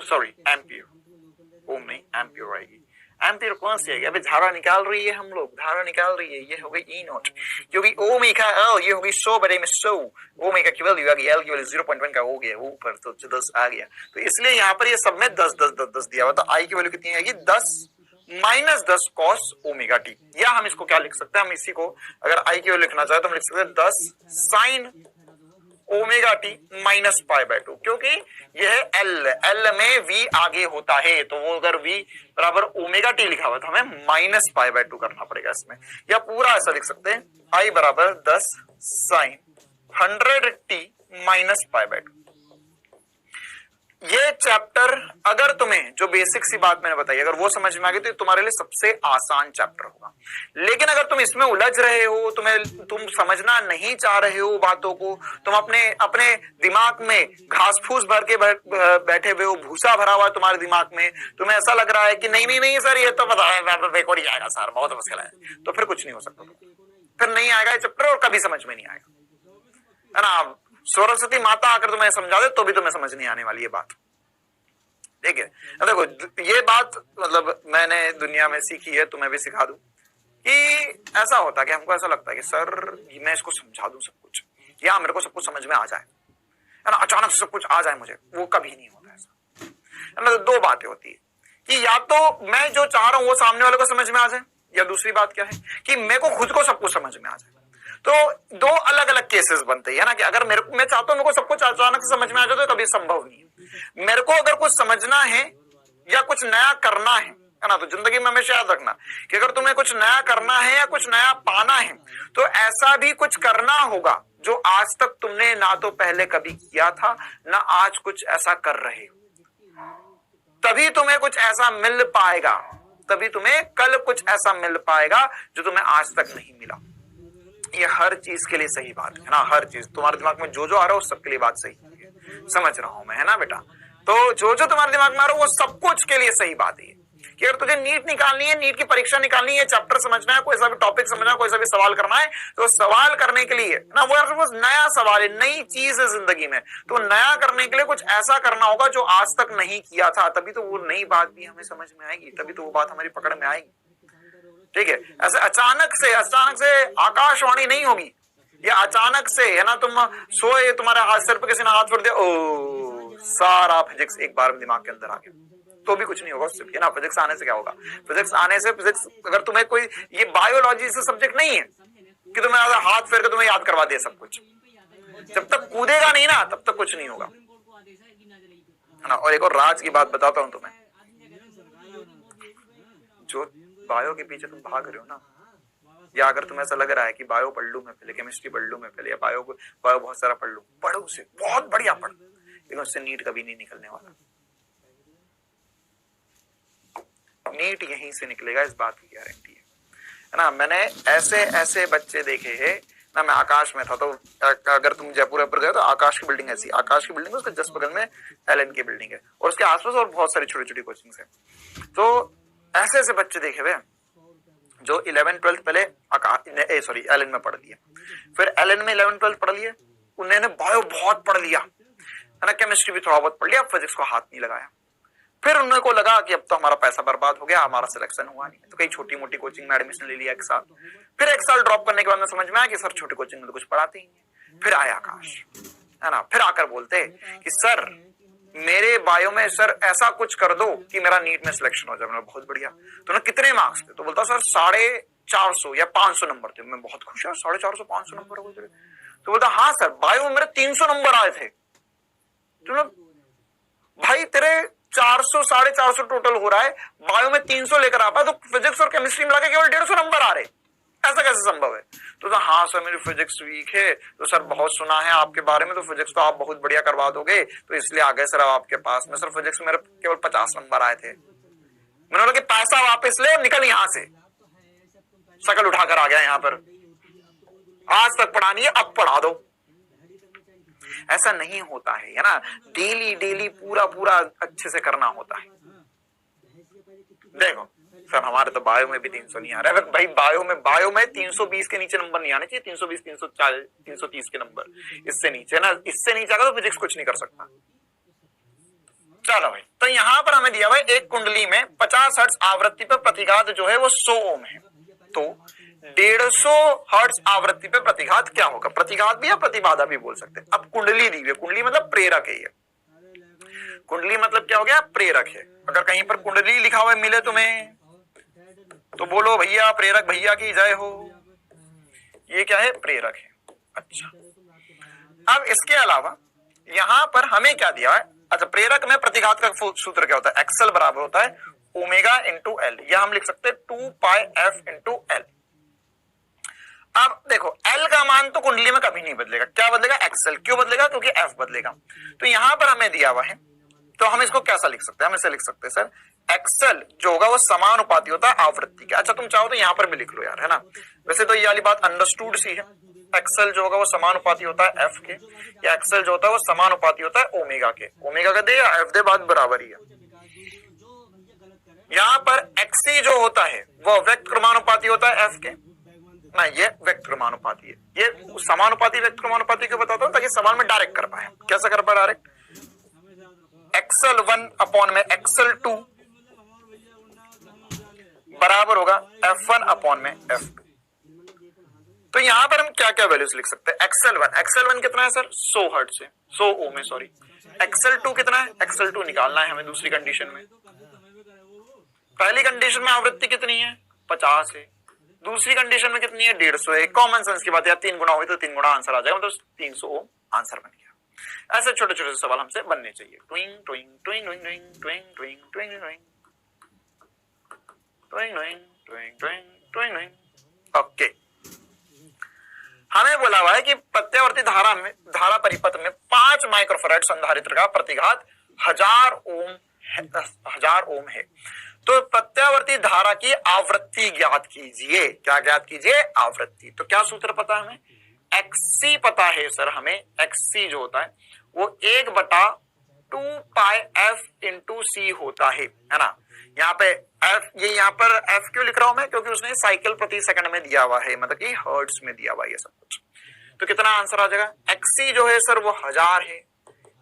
सॉरी एम्पियर। ओम नहीं, एम्पियर आएगी। एम्पियर कौन सी आएगी? अभी धारा निकाल रही है, हम लोग धारा निकाल रही है। ये हो गई ई नॉट, क्योंकि ओमेगा एल ये होगी 100 बटे में 100। ओमेगा की वैल्यू आ गई, एल की वैल्यू 0.1 का हो गया ऊपर, तो 10 आ गया। तो इसलिए यहाँ पर ये सब में 10 10 10 10 दिया हुआ। तो आई की वैल्यू कितनी आएगी? 10 माइनस 10 कॉस ओमेगा टी। या हम इसको क्या लिख सकते हैं? हम इसी को अगर आई की वैल्यू लिखना चाहे तो हम लिख सकते हैं 10 साइन ओमेगा टी माइनस π/2, क्योंकि यह एल में v आगे होता है। तो वो अगर v बराबर ओमेगा टी लिखा हुआ तो हमें माइनस π/2 करना पड़ेगा इसमें। या पूरा ऐसा लिख सकते हैं I बराबर 10 साइन 100t माइनस π/2। ये चैप्टर अगर तुम्हें जो बेसिक सी बात मैंने बताई अगर वो समझ में आ गई तो तुम्हारे लिए सबसे आसान चैप्टर होगा। लेकिन अगर तुम इसमें उलझ रहे हो, तुम समझना नहीं चाह रहे हो बातों को, तुम अपने दिमाग में घास फूस भर के बैठे हुए हो, भूसा भरा हुआ तुम्हारे दिमाग में, तुम्हें ऐसा लग रहा है कि नहीं नहीं नहीं सर ये तो पता है बेकार ही आएगा सर, बहुत मुश्किल है, तो फिर कुछ नहीं हो सकता, फिर नहीं आएगा ये चैप्टर और कभी समझ में नहीं आएगा, है ना। सरस्वती माता आकर तुम्हें समझा दे तो भी तुम्हें समझ नहीं आने वाली ये बात, ठीक है। देखो ये बात मतलब मैंने दुनिया में सीखी है, तुम्हें भी सिखा दूं कि ऐसा होता है कि हमको ऐसा लगता है कि सर मैं इसको समझा दूं सब कुछ, या मेरे को सब कुछ समझ में आ जाए, है ना, अचानक से सब कुछ आ जाए मुझे, वो कभी नहीं होता ऐसा, है ना। दो बातें होती है कि या तो मैं जो चाह रहा हूं वो सामने वाले को समझ में आ जाए, या दूसरी बात क्या है कि मेरे को खुद को सब कुछ समझ में आ जाए। तो दो अलग अलग केसेस बनते हैं ना, कि अगर मैं चाहता हूं मेरे को सब कुछ अचानक से समझ में आ जाए तो कभी संभव नहीं है। मेरे को अगर कुछ समझना है या कुछ नया करना है ना, तो जिंदगी में हमेशा याद रखना कि अगर तुम्हें कुछ नया करना है या कुछ नया पाना है तो ऐसा भी कुछ करना होगा जो आज तक तुमने ना तो पहले कभी किया था ना आज कुछ ऐसा कर रहे हो, तभी तुम्हें कुछ ऐसा मिल पाएगा, तभी तुम्हें कल कुछ ऐसा मिल पाएगा जो तुम्हें आज तक नहीं मिला। ये हर चीज के लिए सही बात है ना, हर चीज तुम्हारे दिमाग में जो जो आ रहा है उस सबके लिए बात सही है, समझ रहा हूं मैं, है ना बेटा। तो जो जो तुम्हारे दिमाग में आ रहा है वो सब कुछ के लिए सही बात है कि अगर तुझे नीट निकालनी है, नीट की परीक्षा निकालनी है, चैप्टर समझना है, कोई सा भी टॉपिक समझना है, कोई सा भी सवाल करना है, तो सवाल करने के लिए ना वो नया सवाल है, नई चीज है जिंदगी में, तो नया करने के लिए कुछ ऐसा करना होगा जो आज तक नहीं किया था, तभी तो वो नई बात भी हमें समझ में आएगी, तभी तो वो बात हमारी पकड़ में आएगी, ठीक है। ऐसे अचानक से आकाशवाणी नहीं होगी, ये अचानक से, है ना, तुम सोए, तुम्हारे हाथ सिर पे किसी ने हाथ फेर दिया, ओ सारा फिजिक्स एक बार में दिमाग के अंदर आ गया, तो भी कुछ नहीं होगा उससे, है ना। फिजिक्स आने से क्या होगा, फिजिक्स आने से, फिजिक्स अगर तुम्हें कोई ये बायोलॉजी से सब्जेक्ट नहीं है कि तुम्हें हाथ फेर के तुम्हें याद करवा दे सब कुछ, जब तक कूदेगा नहीं ना तब तक कुछ नहीं होगा, है ना। और एक और राज की बात बताता हूं तुम्हें, जो बायो के पीछे तुम भाग रहे हो ना, या अगर तुम्हें ऐसा लग रहा है कि बायो पढ़ लूं मैं पहले, केमिस्ट्री पढ़ लूं मैं पहले, या बायो बहुत सारा पढ़ लूं, पढ़ो उसे, बहुत बढ़िया पढ़, लेकिन उससे नीट कभी नहीं निकलने वाला, नीट यहीं से निकलेगा, इस बात की गारंटी है ना। मैंने ऐसे ऐसे बच्चे देखे हैं ना, मैं आकाश में था, तो अगर तुम जयपुर गए तो आकाश की बिल्डिंग ऐसी, आकाश की बिल्डिंग है, उसके जस्ट बगल में एलन की बिल्डिंग है, और उसके आसपास और बहुत सारी छोटी छोटी कोचिंग्स है। तो ऐसे ऐसे बच्चे देखे हुए जो 11th-12th पहले एलन में पढ़ लिया, फिर एलन में 11th-12th पढ़ लिए, उन्होंने बायो बहुत पढ़ लिया, है ना, केमिस्ट्री भी थोड़ा बहुत पढ़ लिया, फिजिक्स को हाथ नहीं लगाया, फिर उनको लगा कि अब तो हमारा पैसा बर्बाद हो गया, हमारा सिलेक्शन हुआ नहीं, तो कई छोटी मोटी कोचिंग में एडमिशन ले लिया एक साल, फिर एक साल ड्रॉप करने के बाद में समझ में आया कि सर छोटी कोचिंग में तो कुछ पढ़ाते ही नहीं, फिर आया आकाश, है ना, फिर आकर बोलते कि सर मेरे बायो में सर ऐसा कुछ कर दो कि मेरा नीट में सिलेक्शन हो जाए। मैंने बहुत बढ़िया, तो ना कितने मार्क्स थे, तो बोलता सर 450 या 500 नंबर थे। मैं बहुत खुश है, 450-500 नंबर हो गए, तो बोलता हाँ सर बायो में मेरे 300 नंबर आए थे। तो भाई तेरे 400-450 टोटल हो रहा है, बायो में 300 लेकर आ पाए, तो फिजिक्स और केमिस्ट्री मिला के केवल 150 नंबर आ रहे, ऐसा कैसे संभव है। तो हाँ सर मेरी फिजिक्स वीक है, तो सर बहुत सुना है आपके बारे में, तो फिजिक्स तो आप बहुत बढ़िया करवा दोगे, तो इसलिए आ गए सर आपके पास में। सर फिजिक्स में मेरे केवल 50 नंबर आए थे। मैंने बोला कि पैसा वापस ले, निकल यहां से, शकल उठाकर आ गया यहाँ पर, आज तक पढ़ा नहीं है अब पढ़ा दो। ऐसा नहीं होता है ना, डेली डेली पूरा पूरा अच्छे से करना होता है। देखो सर हमारे तो बायो में भी 300 नहीं आ रहा है भाई, बायो में 320 के नीचे नंबर नहीं आने चाहिए, 320, 340, 330 के नंबर, इससे नीचे ना, इससे नीचे आएगा तो फिजिक्स कुछ नहीं कर सकता। चलो भाई, तो यहां पर हमें दिया हुआ है एक कुंडली में 50 हर्ट्ज आवृत्ति पर प्रतिघात जो है वो 100 ओम है, तो 150 हर्ट्ज आवृत्ति पे प्रतिघात क्या होगा, प्रतिघात भी या प्रतिबाधा भी बोल सकते हैं। अब कुंडली दी हुई, कुंडली मतलब प्रेरक है, ये कुंडली मतलब क्या हो गया, प्रेरक है। अगर कहीं पर कुंडली लिखा हुआ मिले तुम्हें तो बोलो भैया प्रेरक भैया की जय हो, ये क्या है, प्रेरक है। अच्छा, अब इसके अलावा यहां पर हमें क्या दिया है, अच्छा प्रेरक में प्रतिघात का सूत्र क्या होता है, एक्सएल बराबर होता है ओमेगा इंटू एल, या हम लिख सकते हैं 2πf इंटू एल। अब देखो एल का मान तो कुंडली में कभी नहीं बदलेगा, क्या बदलेगा, एक्सएल। क्यों बदलेगा, क्योंकि एफ बदलेगा। तो यहां पर हमें दिया हुआ है तो हम इसको कैसा लिख सकते हैं, हम इसे लिख सकते हैं सर एक्सल जो होगा वो समानुपाती होता है आवृत्ति के। अच्छा तुम चाहो तो यहां पर भी लिख लो यार, है ना, वैसे तो ये वाली बात अंडरस्टूड सी है। एक्सल जो होगा वो समानुपाती होता है एफ के, या एक्सल जो होता है वो समानुपाती होता है ओमेगा के। ओमेगा का दे या एफ दे, बात बराबर ही है। यहां पर एक्सी जो होता है वो व्यक्त क्रमानुपाती होता है एफ के ना, ये व्यक्त क्रमानुपाती है। ये समानुपाती व्यक्त क्रमानुपाती क्यों बताता हूं, ताकि सवाल में डायरेक्ट कर पाए। कैसे कर पाए डायरेक्ट, एक्सल 1 अपॉन में एक्सल 2 बराबर होगा F1 अपॉन में F2। तो यहां पर हम क्या क्या वैल्यूज लिख सकते हैं, एक्सल वन कितना है सर 100 हर्ट्ज से 100 ओम है सॉरी। एक्सल 2 कितना है, एक्सल 2 निकालना है हमें दूसरी कंडीशन में। पहली कंडीशन में आवृत्ति कितनी है 50 है, दूसरी कंडीशन में कितनी है 150 है। कॉमन सेंस की बात है, 3 गुना हुई तो 3 गुना आंसर आ जाएगा, मतलब 300 ओम आंसर बन गया। ऐसे छोटे छोटे सवाल हमसे बनने चाहिए। ट्विंग ट्विंग ट्विंग ट्विंग ट्विंग ट्विंग ट्विंग ट्विंग ट्विंग ट्विंग ट्विंग ट्विंग ट्विंग। ओके, हमें बोला हुआ है कि प्रत्यावर्ती धारा परिपथ में 5 माइक्रोफैराड संधारित्र का प्रतिघात 1000 ओम है। तो प्रत्यावर्ती धारा की आवृत्ति ज्ञात कीजिए। क्या ज्ञात कीजिए, आवृत्ति। तो क्या सूत्र पता है हमें, एक्सी पता है सर हमें। एक्सी जो होता है वो 1/2 पाई एफ इंटू सी होता है ना। यहाँ पे एफ, ये यहाँ पर एफ क्यों लिख रहा हूं मैं, क्योंकि उसने साइकिल प्रति सेकंड में दिया हुआ है, मतलब कि हर्ट्ज में दिया हुआ है ये सब कुछ। तो कितना आंसर आ जाएगा, एक्सी जो है सर वो 1000 है,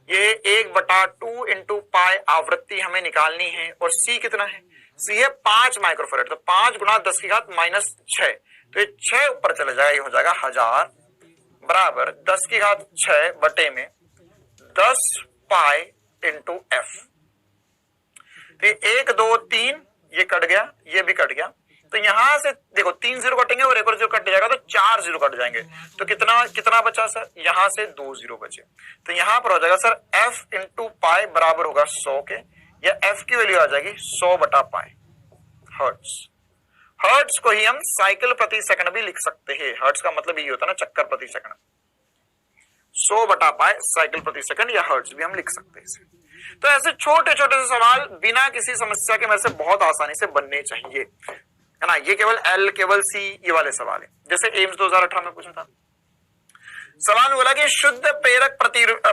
ये 1/2 इंटू पाई आवृत्ति हमें निकालनी है। और सी कितना है, सी है 5 माइक्रोफैराड, तो 5 गुना 10 की घात -6, तो ये 6 ऊपर चले जाएगा, ये हो जाएगा 1000 बराबर 10 की घात 6 बटे में 10 पाई इंटू एफ। तो 1 2 3 ये कट गया, ये भी कट गया, तो यहां से देखो 3 0 कटेंगे और एक और 0 कट जाएगा, तो 4 0 कट जाएंगे। तो कितना बचा सर, यहां से 2 0 बचे। तो यहां पर हो जाएगा सर एफ इंटू पाई बराबर होगा 100 के, या एफ की वैल्यू आ जाएगी 100/पाई हर्ट्ज। हर्ट्ज को ही हम साइकिल प्रति सेकंड भी लिख सकते हैं। हर्ट्ज का मतलब ये होता है ना चक्कर प्रति सेकंड। 100/पाई साइकिल प्रति सेकंड या हर्ट्ज भी हम लिख सकते हैं इसे। तो ऐसे छोटे छोटे से सवाल बिना किसी समस्या के मेरे से बहुत आसानी से बनने चाहिए, है ना। ये केवल एल केवल सी ये वाले सवाल है। जैसे एम्स 2018 में पूछा था, सवाल बोला कि शुद्ध प्रेरक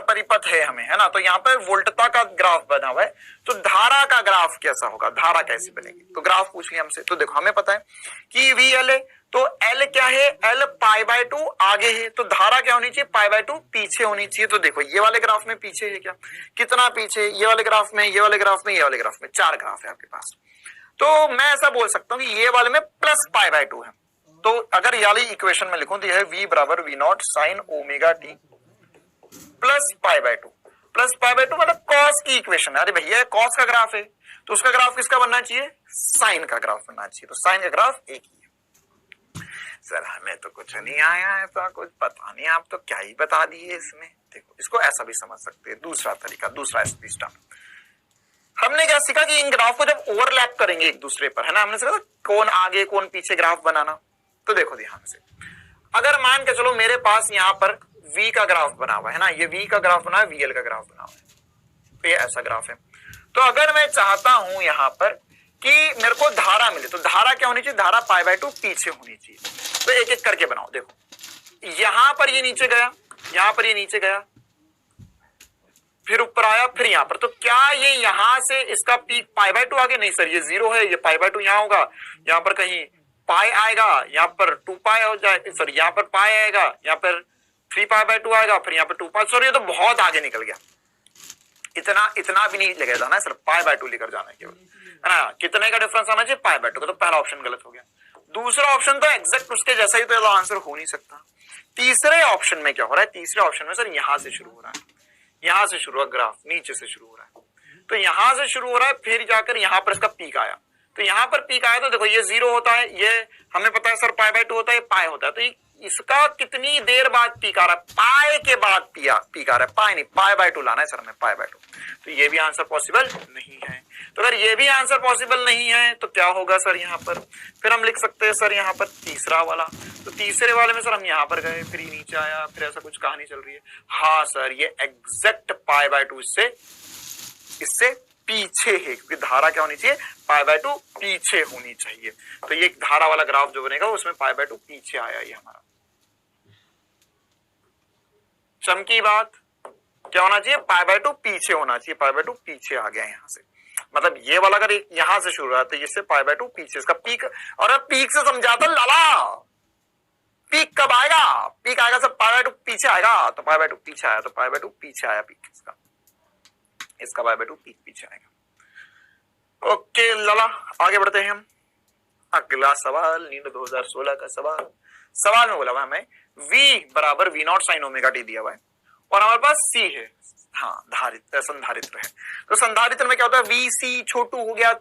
परिपथ है हमें, है ना। तो यहाँ पे वोल्टता का ग्राफ बना हुआ है, तो धारा का ग्राफ कैसा होगा, धारा कैसे बनेगी। तो ग्राफ पूछ लिया हमसे। तो देखो हमें पता है कि वी एल है, तो एल क्या है, एल π/2 आगे है, तो धारा क्या होनी चाहिए, π/2 पीछे होनी चाहिए। तो देखो ये वाले ग्राफ में पीछे है क्या, कितना पीछे, ये वाले ग्राफ में, ये वाले ग्राफ में, ये वाले ग्राफ में, 4 ग्राफ है आपके पास। तो मैं ऐसा बोल सकता हूँ कि ये वाले में प्लस π/2 है। तो अगर ये वाली इक्वेशन में लिखूं तो यह है v बराबर v0 sine omega t plus π/2। Plus π/2 मतलब कॉस की इक्वेशन है। अरे भैया कॉस का ग्राफ है, तो उसका ग्राफ किसका बनना चाहिए, साइन का ग्राफ बनना चाहिए। तो साइन का ग्राफ एक ही है। सर हमें तो कुछ नहीं आया है, तो कुछ पता नहीं, आप तो क्या ही बता दिए इसमें। देखो इसको ऐसा भी समझ सकते हैं, दूसरा तरीका, दूसरा स्पीड। हमने क्या सीखा कि इन ग्राफ को जब ओवरलैप करेंगे एक दूसरे पर, है ना, हमने सीखा कौन आगे कौन पीछे ग्राफ बनाना। तो देखो ध्यान से, अगर मान के चलो मेरे पास यहां पर v का ग्राफ बना हुआ है ना, ये v का ग्राफ बना है, vl का ग्राफ बना हुआ है, तो ये ऐसा ग्राफ है। तो अगर मैं चाहता हूं यहां पर कि मेरे को धारा मिले, तो धारा क्या होनी चाहिए, धारा π/2 पीछे होनी चाहिए। तो एक एक करके बनाओ। देखो यहां पर ये नीचे गया, यहां पर ये नीचे गया, फिर ऊपर आया, फिर यहां पर। तो क्या ये यहां से इसका पीक π/2 आगे, नहीं सर ये 0 है, ये π/2 यहां होगा, यहां पर कहीं पाई आएगा, यहाँ पर 2 पाई हो जाए, सॉरी यहाँ पर पाई आएगा, यहाँ पर 3 π/2 आएगा, फिर यहाँ पर 2 पाई। सॉरी ये तो बहुत आगे निकल गया, इतना भी नहीं लेकर जाना है सर, π/2 लेकर जाना है केवल, है ना। कितने का डिफरेंस आना चाहिए, π/2 का। तो पहला ऑप्शन गलत हो गया। दूसरा ऑप्शन तो एग्जैक्ट उसके जैसा ही, तो आंसर हो नहीं सकता। तीसरे ऑप्शन में क्या हो रहा है, तीसरे ऑप्शन में सर यहां से शुरू हो रहा है, यहां से शुरू हुआ ग्राफ, नीचे से शुरू हो रहा है, तो यहां से शुरू हो रहा है, फिर जाकर यहां पर इसका पीक आया। तो यहां पर पीक आया, तो देखो ये 0 होता है, ये हमें पता है सर π/2 होता है, ये पाई होता है। तो इसका कितनी देर बाद पीक आ रहा है, पाई के बाद पीक आ रहा है, पाई नहीं π/2 लाना है सर हमें, π/2। तो ये भी आंसर पॉसिबल नहीं है। तो अगर ये भी आंसर पॉसिबल नहीं है तो क्या होगा सर यहाँ पर, फिर हम लिख सकते हैं सर यहाँ पर तीसरा वाला। तो तीसरे वाले में सर हम यहाँ पर गए, फिर नीचे आया, फिर ऐसा कुछ कहानी चल रही है। हाँ सर ये एग्जैक्ट π/2 से इससे पीछे है, क्योंकि धारा क्या होनी चाहिए, π/2 पीछे होनी चाहिए। तो ये धारा वाला ग्राफ जो बनेगा उसमें π/2 पीछे आया ये हमारा। चमकी बात, क्या होना चाहिए, π/2 पीछे होना चाहिए, π/2 पीछे आ गया यहां से। मतलब ये वाला अगर यहां से शुरू रहा तो इससे π/2 पीछे, इसका पीक, और पीक से समझाता लाला, पीक कब आएगा, पीक आएगा सब π/2 पीछे आएगा, तो π/2 पीछे आया, तो π/2 पीछे आया पीक इसका π/2 पीक पीछे आएगा। ओके लाला, आगे बढ़ते हैं हम। अगला सवाल नीट 2016 का सवाल में बोला हुआ हमें V बराबर V0 sin ओमेगा t दिया हुआ है और हमारे पास C है, हाँ संधारित्र है। तो संधारित्र में क्या होता है, VC छोटू हो गया,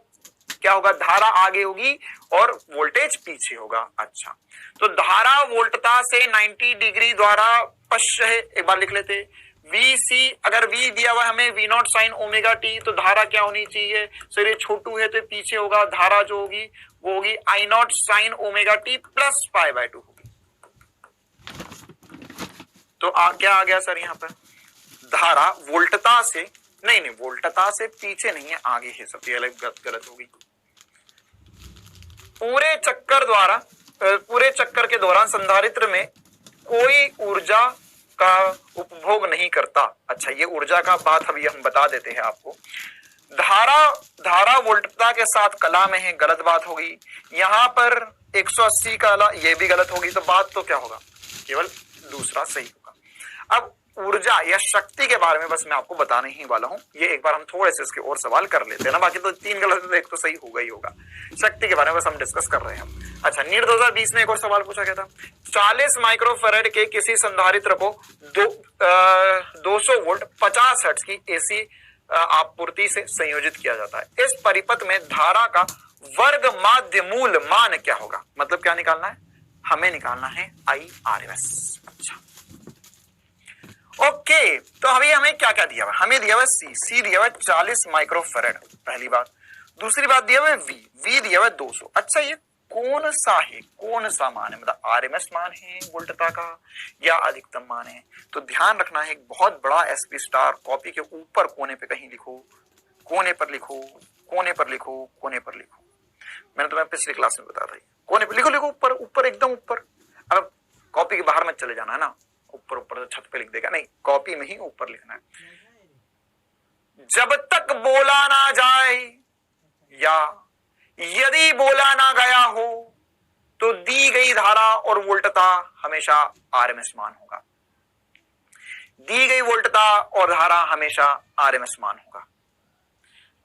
क्या होगा, धारा आगे होगी और वोल्टेज पीछे होगा। अच्छा, तो धारा वोल्टता से 90 डिग्री द्वारा पश्च है, एक बार लिख लेते। VC अगर V दिया हुआ हमें V0 sin ओमेगा t, तो धारा क्या होनी चाहिए, सर ये छोटू है तो पीछे होगा, धारा जो होगी वो होगी I0 sin omega t plus π/2 होगी। तो क्या आ गया सर यहाँ पर, धारा वोल्टता से नहीं वोल्टता से पीछे नहीं है, आगे है, सब ये अलग गलत होगी। पूरे चक्कर के दौरान संधारित्र में कोई ऊर्जा का उपभोग नहीं करता। अच्छा, ये ऊर्जा का बात अभी हम बता देते हैं आपको। धारा वोल्टता के साथ कला में है, गलत बात होगी। यहां पर 180 कला, ये भी गलत होगी। तो बात तो क्या होगा, केवल दूसरा सही होगा। अब ऊर्जा या शक्ति के बारे में बस मैं आपको बताने ही वाला हूं, ये एक बार हम थोड़े से इसके और सवाल कर लेते हैं ना, बाकी तो 3 गलत तो एक तो सही होगा ही होगा। शक्ति के बारे में बस हम डिस्कस कर रहे हैं हम। अच्छा, नीट 2020 में एक और सवाल पूछा गया था, 40 माइक्रोफैराड के किसी संधारित्र को 200 वोल्ट 50 हर्ट्ज की एसी आपूर्ति से संयोजित किया जाता है। इस परिपथ में धारा का वर्ग माध्य मूल मान क्या होगा, मतलब क्या निकालना है, हमें निकालना है IRMS। अच्छा, ओके, तो अभी हमें क्या क्या दिया हुआ, हमें दिया हुआ C दिया हुआ 40 माइक्रोफैराड, पहली बात। दूसरी बात दिया हुआ V दिया हुआ 200। अच्छा, ये कौन सा मान है, मतलब RMS मान है वोल्टता का या अधिकतम मान है। तो ध्यान रखना है, एक बहुत बड़ा SP स्टार कॉपी के ऊपर कोने पे कहीं लिखो, कोने पर लिखो, कोने पर लिखो, कोने पर लिखो। मैंने तुम्हें पिछली क्लास में बताया था, कोने पर लिखो, ऊपर ऊपर एकदम ऊपर। अब कॉपी के बाहर मत चले जाना है ना, ऊपर तो छत पे लिख देगा, नहीं, कॉपी में ही ऊपर लिखना है। जब तक बोला ना जाए या यदि बोला ना गया हो तो दी गई धारा और वोल्टता हमेशा RMS मान होगा। दी गई वोल्टता और धारा हमेशा RMS मान होगा।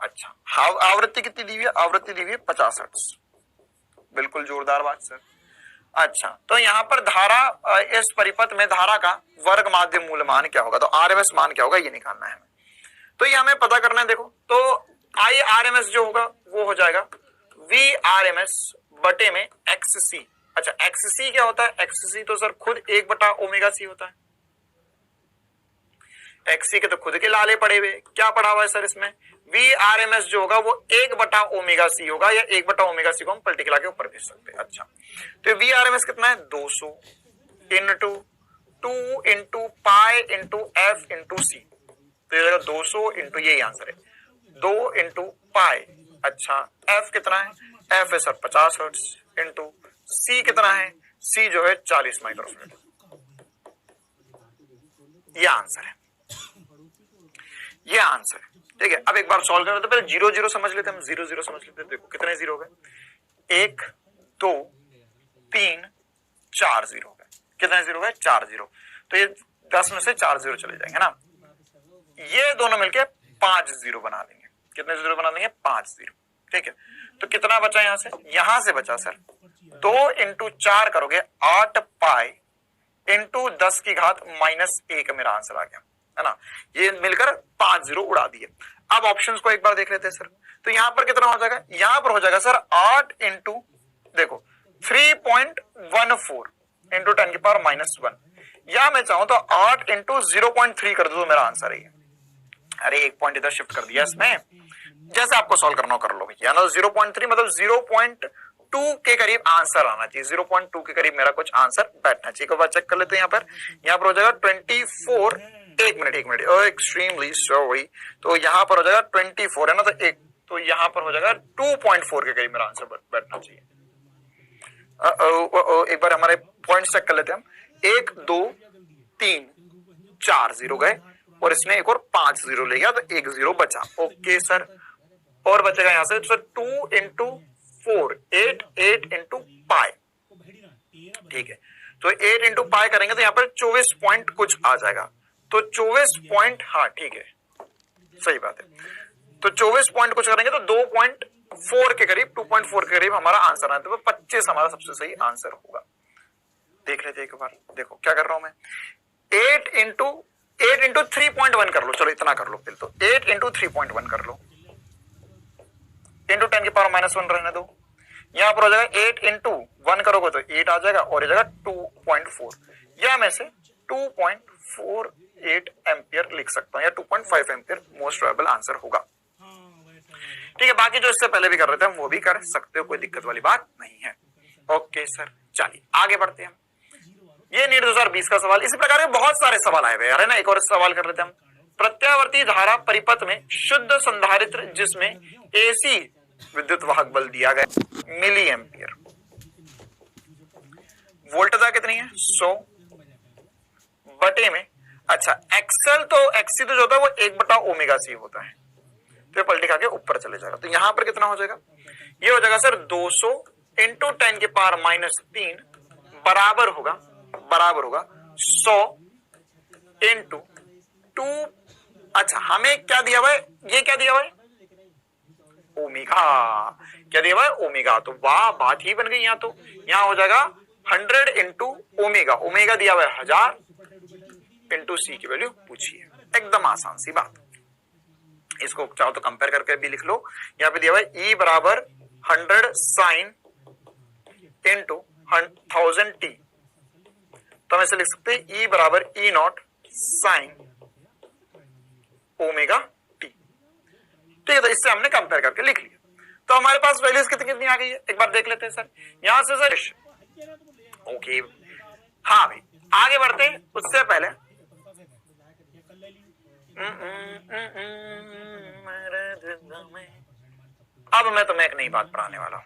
अच्छा, आवृत्ति कितनी दी हुई है, आवृत्ति दी हुई है 50 हर्ट्ज, बिल्कुल जोरदार बात सर। अच्छा, तो यहां पर धारा, इस परिपथ में धारा का वर्ग माध्य मूल मान क्या होगा, तो RMS मान क्या होगा ये निकालना है हमें। तो ये हमें पता करना है। देखो, तो IRMS जो होगा वो हो जाएगा VRMS बटे में XC। अच्छा, XC क्या होता है, XC तो सर खुद 1/ω/c होता है। XC के तो खुद के लाले पड़े हुए, क्या पढ़ा हुआ है सर इसमें, VRMS जो होगा वो 1/ω/c होगा, या 1/ω/c को हम पलटी के ऊपर भेज सकते हैं। अच्छा, तो VRMS कितना है, 200 into 2 into pi into F into C। तो ये 200 इंटू, यही आंसर है, 2 इंटू पाई। अच्छा, F कितना है, F है सर 50 हर्ट्ज, इंटू C कितना है, C जो है 40 माइक्रोफैराड। ये आंसर है, ये आंसर है। ठीक है, अब एक बार सॉल्व करें तो पहले 0 0 समझ लेते हैं हम, 0 0 समझ लेते हैं। देखो कितने जीरो हो गए, 1 2 3 4 जीरो हो गए। कितने जीरो हो गए, 4 जीरो। तो ये 10 में से 4 जीरो चले जाएंगे ना, ये दोनों मिलके 5 जीरो बना देंगे। कितने जीरो बना देंगे, 5 जीरो। ठीक है, तो कितना बचा यहां से बचा सर 2 इंटू 4 करोगे 8 पाई इंटू 10 की घात -1 मेरा आंसर आ गया, है ना। ये मिलकर 5 जीरो उड़ा दिए। अब ऑप्शंस को एक बार देख लेते हैं सर। तो यहां पर कितना हो जाएगा, यहां पर हो जाएगा सर 8 इंटू, देखो 3.14 इंटू 10 की पावर -1, या मैं चाहूं तो 8 इंटू 0.3 कर दो तो मेरा आंसर है। अरे एक पॉइंट इधर शिफ्ट कर दिया इसमें, जैसे आपको सॉल्व करना हो कर लो भैया ना। 0.3 मतलब 0.2 के करीब आंसर आना चाहिए, 0.2 के करीब मेरा कुछ आंसर बैठना चाहिए। एक बार चेक कर लेते हैं। यहाँ पर हो जाएगा 24 एक मिनट एक्सट्रीमली सॉरी। तो यहाँ पर हो जाएगा 24 है ना, तो यहाँ पर हो जाएगा 2.4 के करीब मेरा आंसर बैठना चाहिए। एक बार हमारे पॉइंट चेक कर लेते हैं हम। 1 2 3 4 जीरो गए और इसने एक और 5 जीरो ले गया, तो 1 जीरो बचा। ओके सर, और बचेगा यहां से सर 2 इंटू 4 8 इंटू पाई। ठीक है, तो 8 इंटू पाई करेंगे तो यहाँ पर 24 पॉइंट कुछ आ जाएगा। तो 24 पॉइंट, हाँ ठीक है, सही बात है। तो 24 पॉइंट कुछ करेंगे तो 2.4 के करीब, 2.4 के करीब हमारा आंसर आया। तो 25 हमारा सबसे सही आंसर होगा। देख लेते एक बार, देखो क्या कर रहा हूं मैं। 8 इंटू 3.1 कर लो, चलो इतना कर लो फिर। तो 8 इंटू 3.1 कर लो, इंटू 10 की पावर -1 रहने दो। यहां पर हो जाएगा 8 इंटू 1 करोगे तो 8 आ जाएगा और ये जाएगा 2.4, या मैं से 2.48 एम्पियर लिख सकता हूं, या 2.5 एम्पियर मोस्ट प्रोबेबल आंसर होगा। ठीक है, बाकी जो इससे पहले भी कर रहे थे हम वो भी कर सकते हो, कोई दिक्कत वाली बात नहीं है। ओके सर, चलिए आगे बढ़ते हैं। ये नीट 2020 का सवाल, इसी प्रकार के बहुत सारे सवाल आए हुए हैं ना। एक और सवाल कर लेते हैं हम। प्रत्यावर्ती धारा परिपथ में शुद्ध संधारित्र जिसमें एसी विद्युत वाहक बल दिया गया मिली एम्पियर, वोल्टता कितनी है 100 बटे में, अच्छा एक्सल तो एक्सी तो जो होता है वो 1/ओमेगा c होता है, तो पलटी खा के ऊपर चले जाएगा। तो यहां पर कितना हो जाएगा, ये हो जाएगा सर 200 इंटू 10 की पावर -3 बराबर होगा 100 इंटू 2। अच्छा हमें क्या दिया हुआ है, ये क्या दिया हुआ है ओमेगा, क्या दिया हुआ है ओमेगा। तो वाह बात ही बन गई। यहाँ तो यहाँ हो जाएगा 100 इंटू ओमेगा, ओमेगा दिया हुआ है 1000 इंटू सी की वैल्यू पूछिए, एकदम आसान सी बात। इसको चाहो तो कंपेयर करके भी लिख लो। यहाँ पे दिया हुआ है E बराबर 100 साइन इंटू 1000 टी, तो हम ऐसे लिख सकते हैं E बराबर E0 साइन ओमेगा टी। ठीक है, तो इससे हमने कंपेयर करके लिख लिया। तो हमारे पास वैल्यूज कितनी कितनी आ गई है, एक बार देख लेते हैं सर। यहां से सर ओके, हाँ भाई आगे बढ़ते हैं उससे पहले अब मैं तुम्हें एक नई बात पढ़ाने वाला हूं,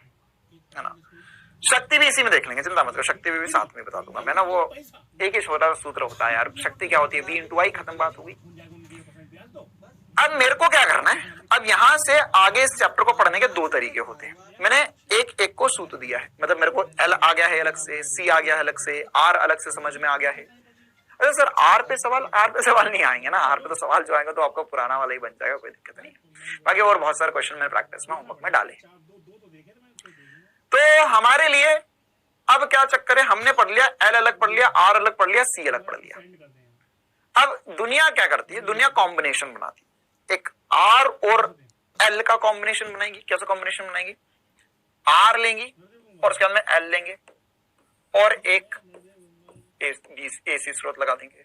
है ना। शक्ति भी इसी में देख लेंगे, चिंता मत करो, शक्ति भी साथ में बता दूंगा मैं ना। वो एक ही छोटा सूत्र होता है यार, शक्ति क्या होती है, V इंटू आई, खत्म बात होगी। अब मेरे को क्या करना है, अब यहां से आगे इस चैप्टर को पढ़ने के 2 तरीके होते हैं। मैंने एक को सूत्र दिया है, मतलब मेरे को L आ गया है अलग से, C आ गया है अलग से, R अलग से समझ में आ गया है। अरे सर R पे सवाल नहीं आएंगे ना, R पे तो सवाल जो आएंगे तो आपका पुराना वाला ही बन जाएगा, कोई दिक्कत नहीं है। बाकी और बहुत सारे क्वेश्चन मैंने प्रैक्टिस में होमवर्क में डाले। तो हमारे लिए अब क्या चक्कर है, हमने पढ़ लिया L अलग पढ़ लिया, R अलग पढ़ लिया, C अलग पढ़ लिया। अब दुनिया क्या करती है, दुनिया कॉम्बिनेशन बनाती है। एक R और L का कॉम्बिनेशन बनाएंगी। कैसा कॉम्बिनेशन बनाएंगी, R लेंगी और उसके बाद में L लेंगे और एक AC स्रोत लगा देंगे,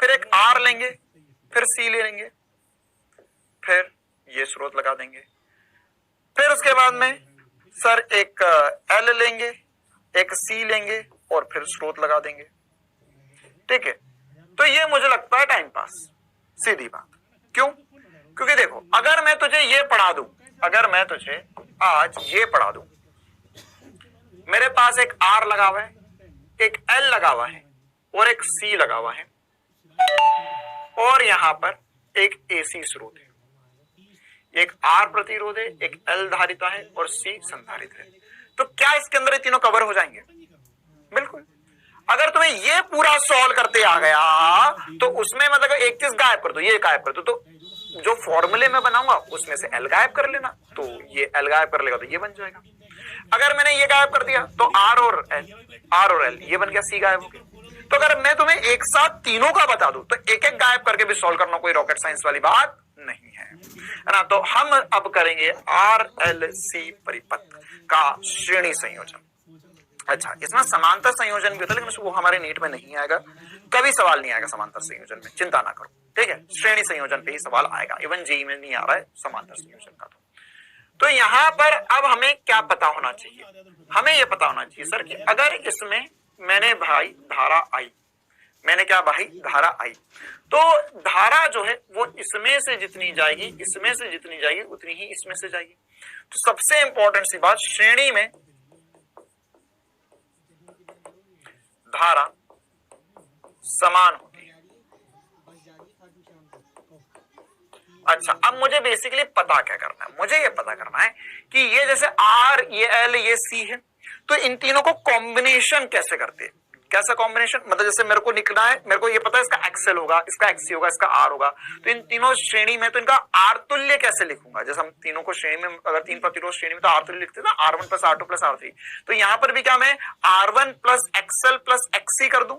फिर एक R लेंगे, फिर C ले लेंगे, फिर ये स्रोत लगा देंगे, फिर उसके बाद में सर एक L लेंगे, एक C लेंगे और फिर स्रोत लगा देंगे। ठीक है, तो ये मुझे लगता है टाइम पास, सीधी बात। क्यों, क्योंकि देखो अगर मैं तुझे ये पढ़ा दूं, अगर मैं तुझे आज ये पढ़ा दूं, मेरे पास एक R लगा हुआ है, एक L लगा हुआ है और एक C लगा हुआ है, और यहां पर एक AC स्रोत है, एक R प्रतिरोध है, एक L धारिता है और C संधारित है। तो क्या इसके अंदर ये तीनों कवर हो जाएंगे? बिल्कुल। अगर तुम्हें ये पूरा सॉल्व करते आ गया तो उसमें मतलब एक चीज गायब कर दो, ये गायब कर दो, तो जो फॉर्मूले में बनाऊंगा उसमें से L गायब कर लेना, तो ये L गायब कर लेगा तो ये बन जाएगा। अगर मैंने ये गायब कर दिया तो R और L ये बन गया, C गायब हो गया। तो अगर मैं तुम्हें एक साथ तीनों का बता दूं तो एक एक गायब करके भी सॉल्व करना कोई रॉकेट साइंस वाली बात नहीं है ना। तो हम अब करेंगे RLC परिपथ का श्रेणी संयोजन। अच्छा, इसमें समांतर संयोजन भी होता है, लेकिन वो हमारे नीट में नहीं आएगा, कभी सवाल नहीं आएगा समांतर संयोजन में, चिंता ना करो। ठीक है, श्रेणी संयोजन पे ही सवाल आएगा, इवन जेईई में नहीं आ रहा है समांतर संयोजन का। तो यहां पर अब हमें क्या पता होना चाहिए, हमें यह पता होना चाहिए सर कि अगर इसमें मैंने भाई धारा आई, मैंने क्या भाई धारा आई, तो धारा जो है वो इसमें से जितनी जाएगी, इसमें से जितनी जाएगी उतनी ही इसमें से जाएगी। तो सबसे इंपॉर्टेंट सी बात, श्रेणी में धारा समान होती है। अच्छा, अब मुझे बेसिकली पता क्या करना है, मुझे ये पता करना है कि ये जैसे R, ये L, ये C है, तो इन तीनों को कॉम्बिनेशन कैसे करते हैं। कैसा कॉम्बिनेशन, मतलब जैसे मेरे को निकला है, मेरे को ये पता है इसका एक्सएल होगा, इसका एक्सी होगा, इसका आर होगा, तो इन तीनों श्रेणी में तो इनका आर तुल्य कैसे लिखूंगा। जैसे हम तीनों को श्रेणी में, अगर तीन प्रतिरोध श्रेणी में तो आर तुल्य लिखते हैं ना, R1 plus R2 plus R3, तो यहां पर भी क्या मैं R1 plus XL plus XC कर दूं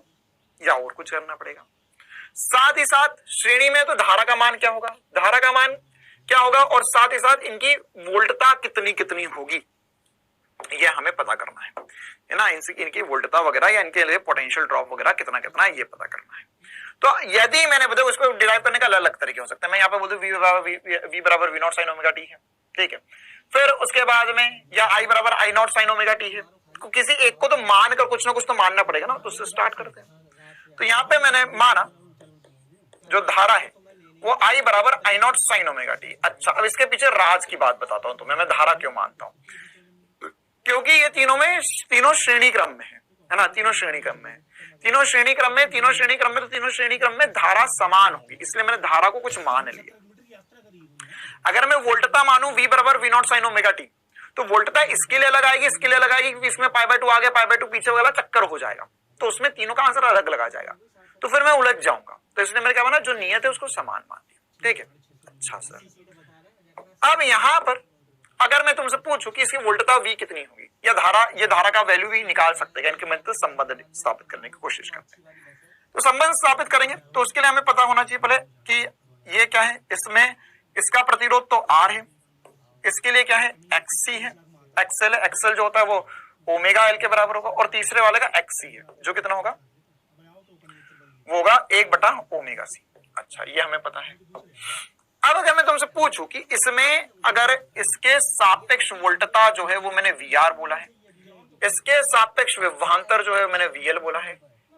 या और कुछ करना पड़ेगा। साथ ही साथ श्रेणी में तो धारा का मान क्या होगा, धारा का मान क्या होगा, और साथ ही साथ इनकी वोल्टता कितनी कितनी होगी ये हमें पता करना है ना, इनकी वोल्टता वगैरह या इनके लिए पोटेंशियल ड्रॉप वगैरह कितना कितना है ये पता करना है। तो यदि मैंने बताया उसको डिराइव करने का अलग अलग तरीके हो सकते हैं। मैं यहाँ पे बोल दूं V बराबर V naught sine omega T है, ठीक है। फिर उसके बाद में या I बराबर I not sine omega T है, किसी एक को तो मान कर कुछ ना कुछ तो मानना पड़ेगा ना, तो उससे स्टार्ट करते हैं। तो यहाँ पे मैंने माना जो धारा है वो I बराबर I not sine omega T. अच्छा, अब इसके पीछे राज की बात बताता हूं तुम्हें, मैं धारा क्यों मानता हूं, क्योंकि ये तीनों श्रेणी क्रम में है ना, तीनों श्रेणी क्रम में, तीनों श्रेणी क्रम में तो तीनों श्रेणी क्रम में धारा समान होगी, इसलिए मैंने धारा को कुछ मान लिया। अगर मैं वोल्टता मानूं V बराबर V naught sine omega T, तो वोल्टता इसके लिए लगाएगी, इसके लिए लगाएगी, क्योंकि इसमें पाई बाय 2 आगे पाई बाय 2 पीछे वाला चक्कर हो जाएगा, तो उसमें तीनों का आंसर अलग लगा जाएगा, तो फिर मैं उलझ जाऊंगा। तो इसलिए मैंने क्या माना, जो नियत है उसको समान मान दिया, ठीक है। अच्छा सर, अब यहां पर अगर मैं तुमसे पूछूं कि इसकी वोल्टता V कितनी होगी, या ये धारा का वैल्यू भी निकाल सकते हैं, इनके मतलब संबंध स्थापित करने की कोशिश करते हैं। तो संबंध स्थापित करेंगे तो उसके लिए हमें पता होना चाहिए पहले कि ये क्या है, इसमें इसका प्रतिरोध तो R है, इसके लिए क्या है XC है, XL है, XL जो होता है वो ओमेगा L के बराबर होगा, और तीसरे वाले का XC है जो कितना होगा, वो होगा 1/ओमेगा C। अच्छा, ये हमें पता है। अब अगर मैं तुमसे पूछूं कि इसमें अगर इसके सापेक्ष वोल्टता जो है वो मैंने VR बोला है, इसके सापेक्ष विभवांतर जो है मैंने VL बोला है,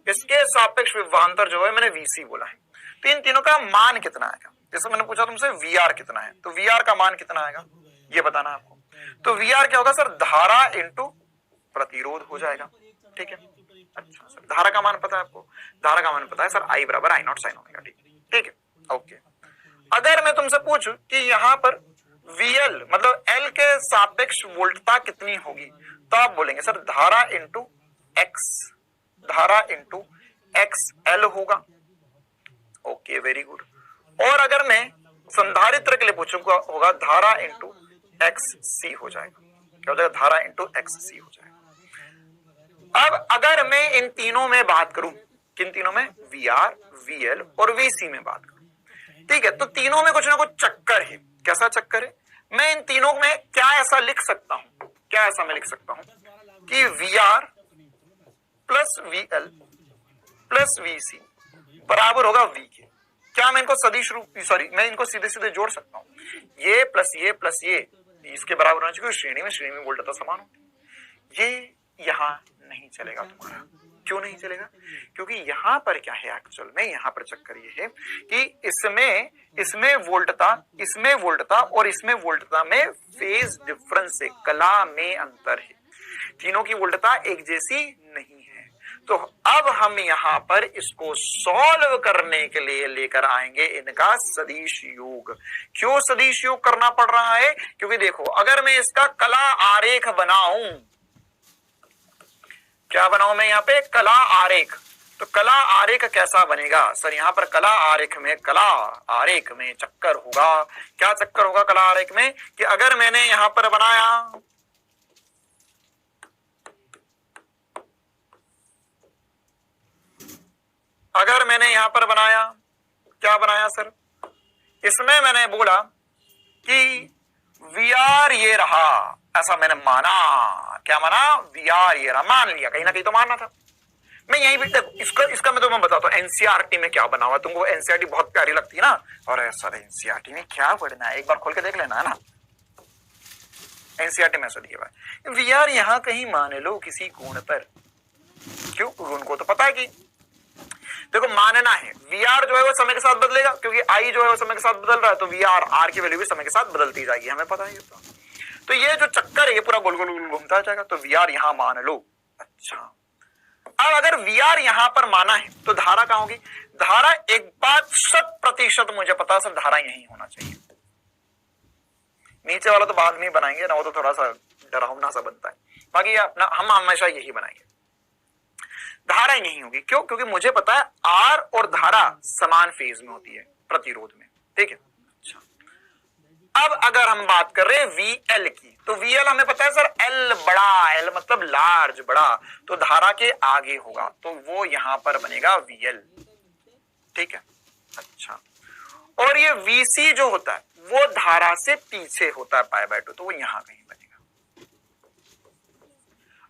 इसके सापेक्ष विभवांतर जो है मैंने VC बोला है, तो इन तीनों का मान कितना आएगा। जैसे मैंने पूछा तुमसे VR कितना है, तो VR का मान कितना आएगा ये बताना है आपको। तो VR क्या होगा सर, धारा इंटू प्रतिरोध हो जाएगा, ठीक है। अच्छा सर, धारा का मान पता है आपको, धारा का मान पता है सर I बराबर I not sine omega T, ठीक है, ओके। अगर मैं तुमसे पूछूं कि यहां पर VL मतलब L के सापेक्ष वोल्टता कितनी होगी, तो आप बोलेंगे सर धारा इंटू X, धारा इंटू XL होगा, ओके वेरी गुड। और अगर मैं संधारित्र के लिए पूछूंगा होगा धारा इंटू XC हो जाएगा, क्या हो जाएगा, धारा इंटू XC हो जाएगा। अब अगर मैं इन तीनों में बात करूं, किन तीनों में, VR, VL और VC में बात करूं, ठीक है, तो तीनों में कुछ ना कुछ चक्कर है। कैसा चक्कर है, मैं इन तीनों में क्या ऐसा लिख सकता हूं, क्या ऐसा मैं लिख सकता हूं कि VR plus VL plus VC बराबर होगा V के। क्या मैं इनको सदिश रूप, सॉरी मैं इनको सीधे सीधे जोड़ सकता हूं, ये प्लस ये इसके बराबर होना चाहिए, श्रेणी में वोल्टता समान होती है। ये यहां नहीं चलेगा तुम्हारा, क्यों नहीं चलेगा, क्योंकि यहां पर क्या है, एक्चुअल में यहां पर चक्कर ये है कि इसमें वोल्टता और इसमें वोल्टता में फेज डिफरेंस है, कला में अंतर है, तीनों की वोल्टता एक जैसी नहीं है। तो अब हम यहां पर इसको सॉल्व करने के लिए लेकर आएंगे इनका सदिश योग। क्यों सदिश योग करना पड़ रहा है, क्योंकि देखो अगर मैं इसका कला आरेख बनाऊं, क्या बनाऊं मैं यहाँ पे, कला आरेख, तो कला आरेख कैसा बनेगा सर, यहाँ पर कला आरेख में चक्कर होगा। क्या चक्कर होगा कला आरेख में, कि अगर मैंने यहां पर बनाया, अगर मैंने यहां पर बनाया, क्या बनाया सर, इसमें मैंने बोला कि VR ये रहा, ऐसा मैंने माना, क्या माना, VR ये रहा, मान लिया, कहीं ना कहीं तो मानना था। मैं यही भी इसका मैं तुम्हें बताता हूँ, एनसीईआरटी में क्या बना हुआ, तुमको एनसीईआरटी बहुत प्यारी लगती है ना, और सर एनसीईआरटी में क्या पढ़ना है, एक बार खोल के देख लेना है ना। एनसीईआरटी में ऐसा दिया हुआ है, VR यहां कहीं मान लो किसी कोण पर, क्यों, उनको तो पता है कि देखो मानना है VR जो है वो समय के साथ बदलेगा, क्योंकि I जो है वो समय के साथ बदल रहा है, तो VR R की वैल्यू भी समय के साथ बदलती जाएगी, हमें पता है। तो ये जो चक्कर है ये पूरा गोल गोल गोल घूमता जाएगा। तो VR यहां मान लो। अच्छा, अब अगर VR यहां पर माना है तो धारा कहां होगी? धारा, एक बात 100% मुझे पता है सर, धारा यही होना चाहिए। नीचे वाला तो बाद में बनाएंगे ना, वो तो थोड़ा सा डरावना सा बनता है, बाकी अपना हम हमेशा यही बनाएंगे। धारा यही होगी, क्यों? क्योंकि मुझे पता है R और धारा समान फेज में होती है, प्रतिरोध में, ठीक है। अच्छा, अब अगर हम बात कर रहे हैं VL की, तो VL हमें पता है सर L बड़ा, L मतलब लार्ज, बड़ा, तो धारा के आगे होगा, तो वो यहां पर बनेगा VL, ठीक है। अच्छा, और ये VC जो होता है वो धारा से पीछे होता है π/2, तो वो यहां कहीं बनेगा।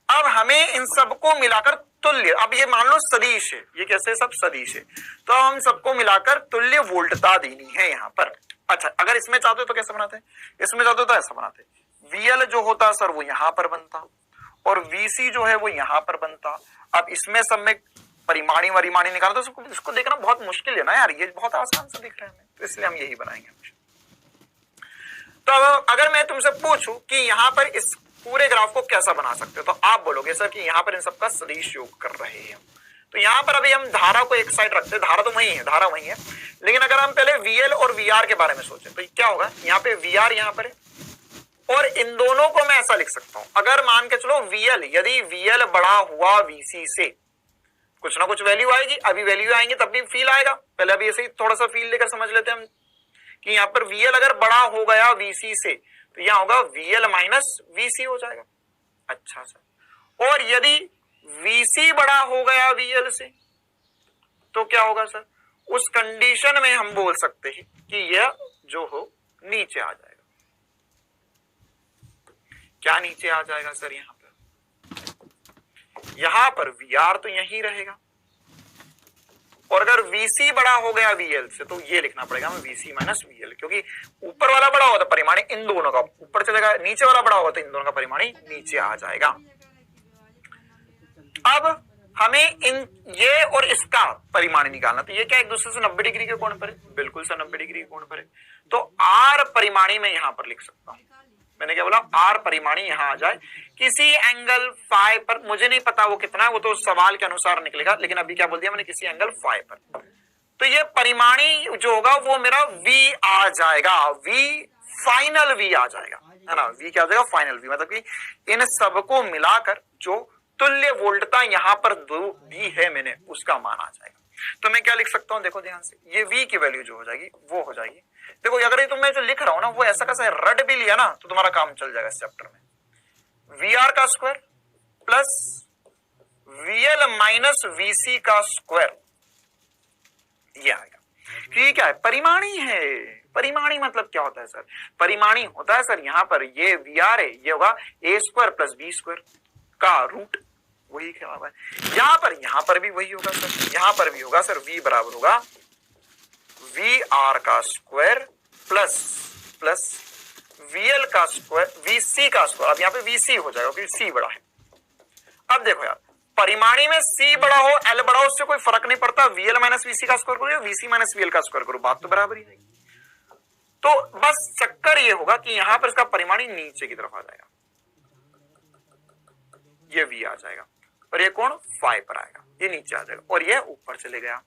अब हमें इन सबको मिलाकर तुल्य, अब ये मान लो सदिश है, ये कैसे सब सदिश है, तो हम सबको मिलाकर तुल्य वोल्टता देनी है यहां पर। अच्छा, अगर इसमें चाहते हो तो कैसे बनाते हैं? इसमें चाहते हो तो ऐसा बनाते हैं, VL जो होता सर वो यहां पर बनता और VC जो है वो यहां पर बनता। अब इसमें सब में परिमाणी वरिमाणी निकालो तो इसको देखना बहुत मुश्किल है ना यार, ये बहुत आसान सा दिख रहा है, तो इसलिए हम यही बनाएंगे। तो अगर मैं तुमसे पूछूं कि यहां पर इस पूरे ग्राफ को कैसा बना सकते हो, तो आप बोलोगे सर कि यहां पर इन सबका सदिश योग कर रहे हैं। तो यहां पर अभी हम धारा को एक साइड रखते हैं, धारा तो वही है, धारा वही है, लेकिन अगर हम पहले VL और VR के बारे में सोचें तो क्या होगा? यहाँ पे VR यहां पर है और इन दोनों को मैं ऐसा लिख सकता हूं, अगर मान के चलो VL, यदि VL बड़ा हुआ VC से, कुछ ना कुछ वैल्यू आएगी, अभी वैल्यू आएंगे तब भी फील आएगा, पहले अभी ऐसे ही थोड़ा सा फील लेकर समझ लेते हैं हम कि यहां पर VL अगर बड़ा हो गया VC से तो यहां होगा VL माइनस VC हो जाएगा। अच्छा सर, और यदि VC बड़ा हो गया VL से तो क्या होगा सर? उस कंडीशन में हम बोल सकते हैं कि यह जो हो नीचे आ जाएगा। क्या नीचे आ जाएगा सर? यहां पर VR तो यही रहेगा, और अगर VC बड़ा हो गया VL से तो ये लिखना पड़ेगा हमें VC माइनस VL, क्योंकि ऊपर वाला बड़ा होगा तो परिमाणी इन दोनों का ऊपर चलेगा, नीचे वाला बड़ा होगा तो इन दोनों का परिमाणी नीचे आ जाएगा। अब हमें इन ये और इसका परिमाणी निकालना, तो ये क्या एक दूसरे से 90 डिग्री के कोण पर है? बिल्कुल सर 90 डिग्री के कोण पर है, तो R परिमाणी में यहां पर लिख सकता हूं। मैंने क्या बोला? R परिमाणी यहां आ जाए किसी एंगल फाई पर, मुझे नहीं पता वो कितना है, वो तो सवाल के अनुसार निकलेगा, लेकिन अभी क्या बोल दिया मैंने? किसी एंगल फाई पर। तो ये परिमाणी जो होगा वो मेरा V आ जाएगा, V फाइनल V आ जाएगा, है ना? V क्या आ जाएगा? फाइनल V, मतलब कि इन सबको मिलाकर जो तुल्य वोल्टता यहां पर दी है मैंने उसका मान आ जाएगा। तो मैं क्या लिख सकता हूं? देखो ध्यान से, ये V की वैल्यू जो हो जाएगी वो हो जाएगी, देखो अगर ये मैं जो लिख रहा हूं ना वो ऐसा कैसा रट भी लिया ना तो तुम्हारा काम चल जाएगा इस चैप्टर में। VR का square plus VL minus VC का स्क्वायर, ये आएगा। ठीक है, परिमाणी है। परिमाणी मतलब क्या होता है सर? परिमाणी होता है सर यहां पर ये VR है, ये होगा A square plus B square का रूट, वही क्या होगा यहां पर भी वही होगा सर, यहां पर भी होगा सर V बराबर होगा VR का स्क्वायर प्लस प्लस VL का स्क्वायर VC का स्क्वायर। अब यहाँ पे VC हो जाएगा क्योंकि C बड़ा है। अब देखो यार, परिमाणी में C बड़ा हो L बड़ा हो उससे कोई फर्क नहीं पड़ता, VL माइनस VC का स्क्वायर करो या VC माइनस VL का स्क्वायर करो, बात तो बराबर ही आएगी। तो बस चक्कर ये होगा कि यहां पर इसका परिमाणी नीचे की तरफ आ जाएगा, ये V आ जाएगा और ये कोण फाई पर आएगा, ये नीचे आ जाएगा और ये ऊपर चले गया।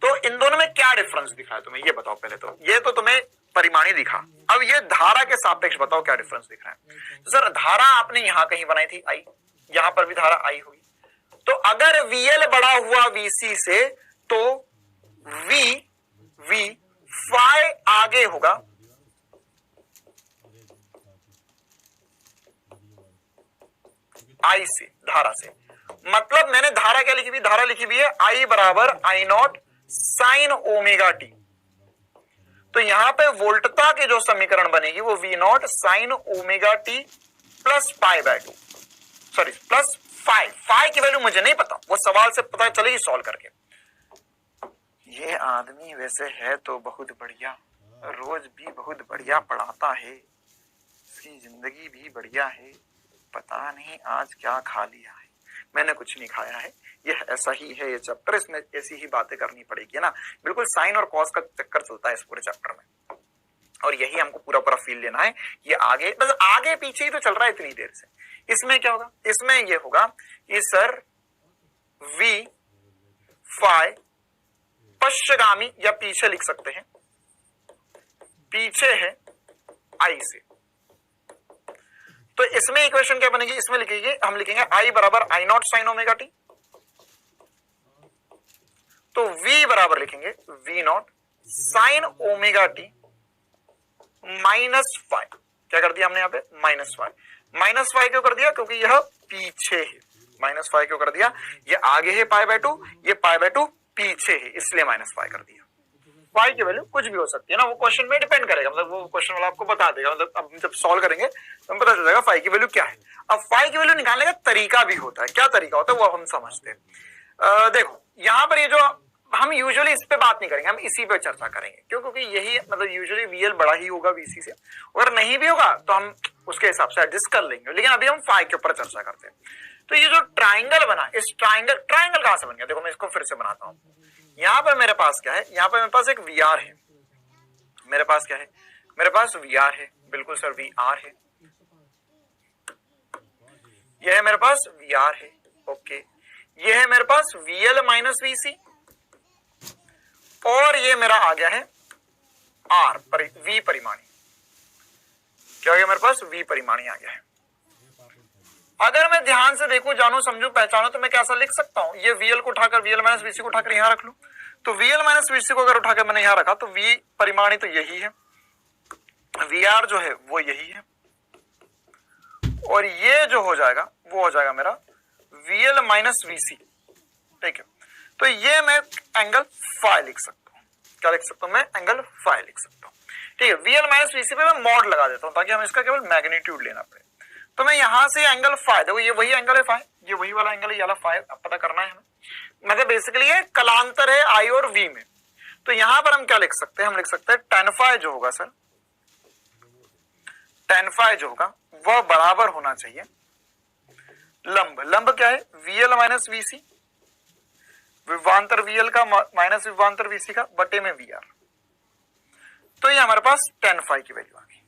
तो इन दोनों में क्या डिफरेंस दिखा है तुम्हें ये बताओ पहले तो। ये तो तुम्हें परिमाणी दिखा, अब ये धारा के सापेक्ष बताओ क्या डिफरेंस दिख रहा है। तो सर धारा आपने यहां कहीं बनाई थी I, यहां पर भी धारा I हुई, तो अगर VL बड़ा हुआ VC से तो V फाई आगे होगा I से, धारा से। मतलब मैंने धारा क्या लिखी हुई? धारा लिखी हुई है I बराबर I0 साइन ओमेगा टी। तो यहां पे वोल्टता की जो समीकरण बनेगी वो V0 sine omega t plus π/2, sorry plus phi. Phi की वैल्यू मुझे नहीं पता, वो सवाल से पता चलेगी सॉल्व करके। ये आदमी वैसे है तो बहुत बढ़िया, रोज भी बहुत बढ़िया पढ़ाता है, इसकी जिंदगी भी बढ़िया है, पता नहीं आज क्या खा लिया है। मैंने कुछ नहीं खाया है, यह ऐसा ही है ये चैप्टर, इसमें ऐसी ही बातें करनी पड़ेगी ना। बिल्कुल साइन और कॉस का चक्कर चलता है इस पूरे चैप्टर में, और यही हमको पूरा पूरा फील लेना है। ये आगे बस आगे पीछे ही तो चल रहा है इतनी देर से। इसमें क्या होगा, इसमें ये होगा कि सर v फाई पश्चगामी या पीछे लिख सकते हैं, पीछे है i से। तो इसमें इक्वेशन क्या बनेगी, इसमें लिखेंगे हम लिखेंगे i बराबर आई नॉट साइन ओमेगा टी, तो v बराबर लिखेंगे v naught sine omega t minus five. क्या कर दिया हमने यहाँ पे, माइनस फाइव। माइनस फाइव क्यों कर दिया, क्योंकि यह पीछे है। माइनस फाइव क्यों कर दिया, ये आगे है पाई बाय 2, ये पाई बाय 2 पीछे है, इसलिए माइनस फाइव कर दिया। फाई की वैल्यू कुछ भी हो सकती है ना, वो क्वेश्चन में डिपेंड करेगा, मतलब वो क्वेश्चन वाला आपको बता देगा, मतलब अब जब सॉल्व करेंगे तो हमें पता चल जाएगा फाई की वैल्यू क्या है। अब फाई की वैल्यू निकालने का तरीका भी होता है, क्या तरीका होता है वो हम समझते हैं। देखो यहाँ पर ये जो हम यूजुअली इस पे बात नहीं करेंगे, हम इसी पे चर्चा करेंगे, क्यों, क्योंकि यही मतलब यूजुअली वीएल बड़ा ही होगा वीसी से, अगर नहीं भी होगा तो हम उसके हिसाब से एडजस्ट कर लेंगे, लेकिन अभी हम फाई के ऊपर चर्चा करते हैं। तो ये जो ट्राइंगल बना, इस ट्राइंगल कहां से बन गया, देखो मैं इसको फिर से बनाता हूं। यहां पर मेरे पास क्या है, यहां पर मेरे पास एक वी आर है, मेरे पास क्या है, मेरे पास वी आर है, बिल्कुल सर वी आर है, यह है मेरे पास वी आर है, ओके। यह है मेरे पास वीएल माइनस वीसी, और ये मेरा आ गया है आर वी परिमाणी। क्या हो गया मेरे पास, वी परिमाणी आ गया है। अगर मैं ध्यान से देखूं, जानू, समझू, पहचानू, तो मैं कैसा लिख सकता हूं, ये वीएल को उठाकर वीएल माइनस वीसी को उठाकर यहां रख लूं, तो वीएल माइनस वीसी को अगर उठाकर मैंने यहां रखा तो वी परिमाणी तो यही है, वी आर जो है वो यही है, और ये जो हो जाएगा वो हो जाएगा मेरा वीएल माइनस वीसी, ठीक है। तो ये मैं एंगल फाई लिख सकता हूं, क्या लिख सकता हूं मैं, एंगल फाई लिख सकता हूं, ठीक है। वीएल माइनस वीसी पे मैं मॉड लगा देता हूं ताकि हम इसका केवल मैग्नीट्यूड लेना पड़े। तो मैं यहां से एंगल फाई, देखो ये वही एंगल है फाई, ये वही वाला एंगल है, ये वाला फाई अब पता करना है हमें, मतलब बेसिकली ये कलांतर है आई और वी में। तो यहां पर हम क्या लिख सकते हैं, हम लिख सकते हैं टेन फाई जो होगा सर, टेन फाई जो होगा वह बराबर होना चाहिए लंब, लंब क्या है, वीएल माइनस वीसी, विभवांतर वीएल का माइनस विभवांतर वीसी का बटे में वीआर। तो ये हमारे पास टेन फाई की वैल्यू आ गई,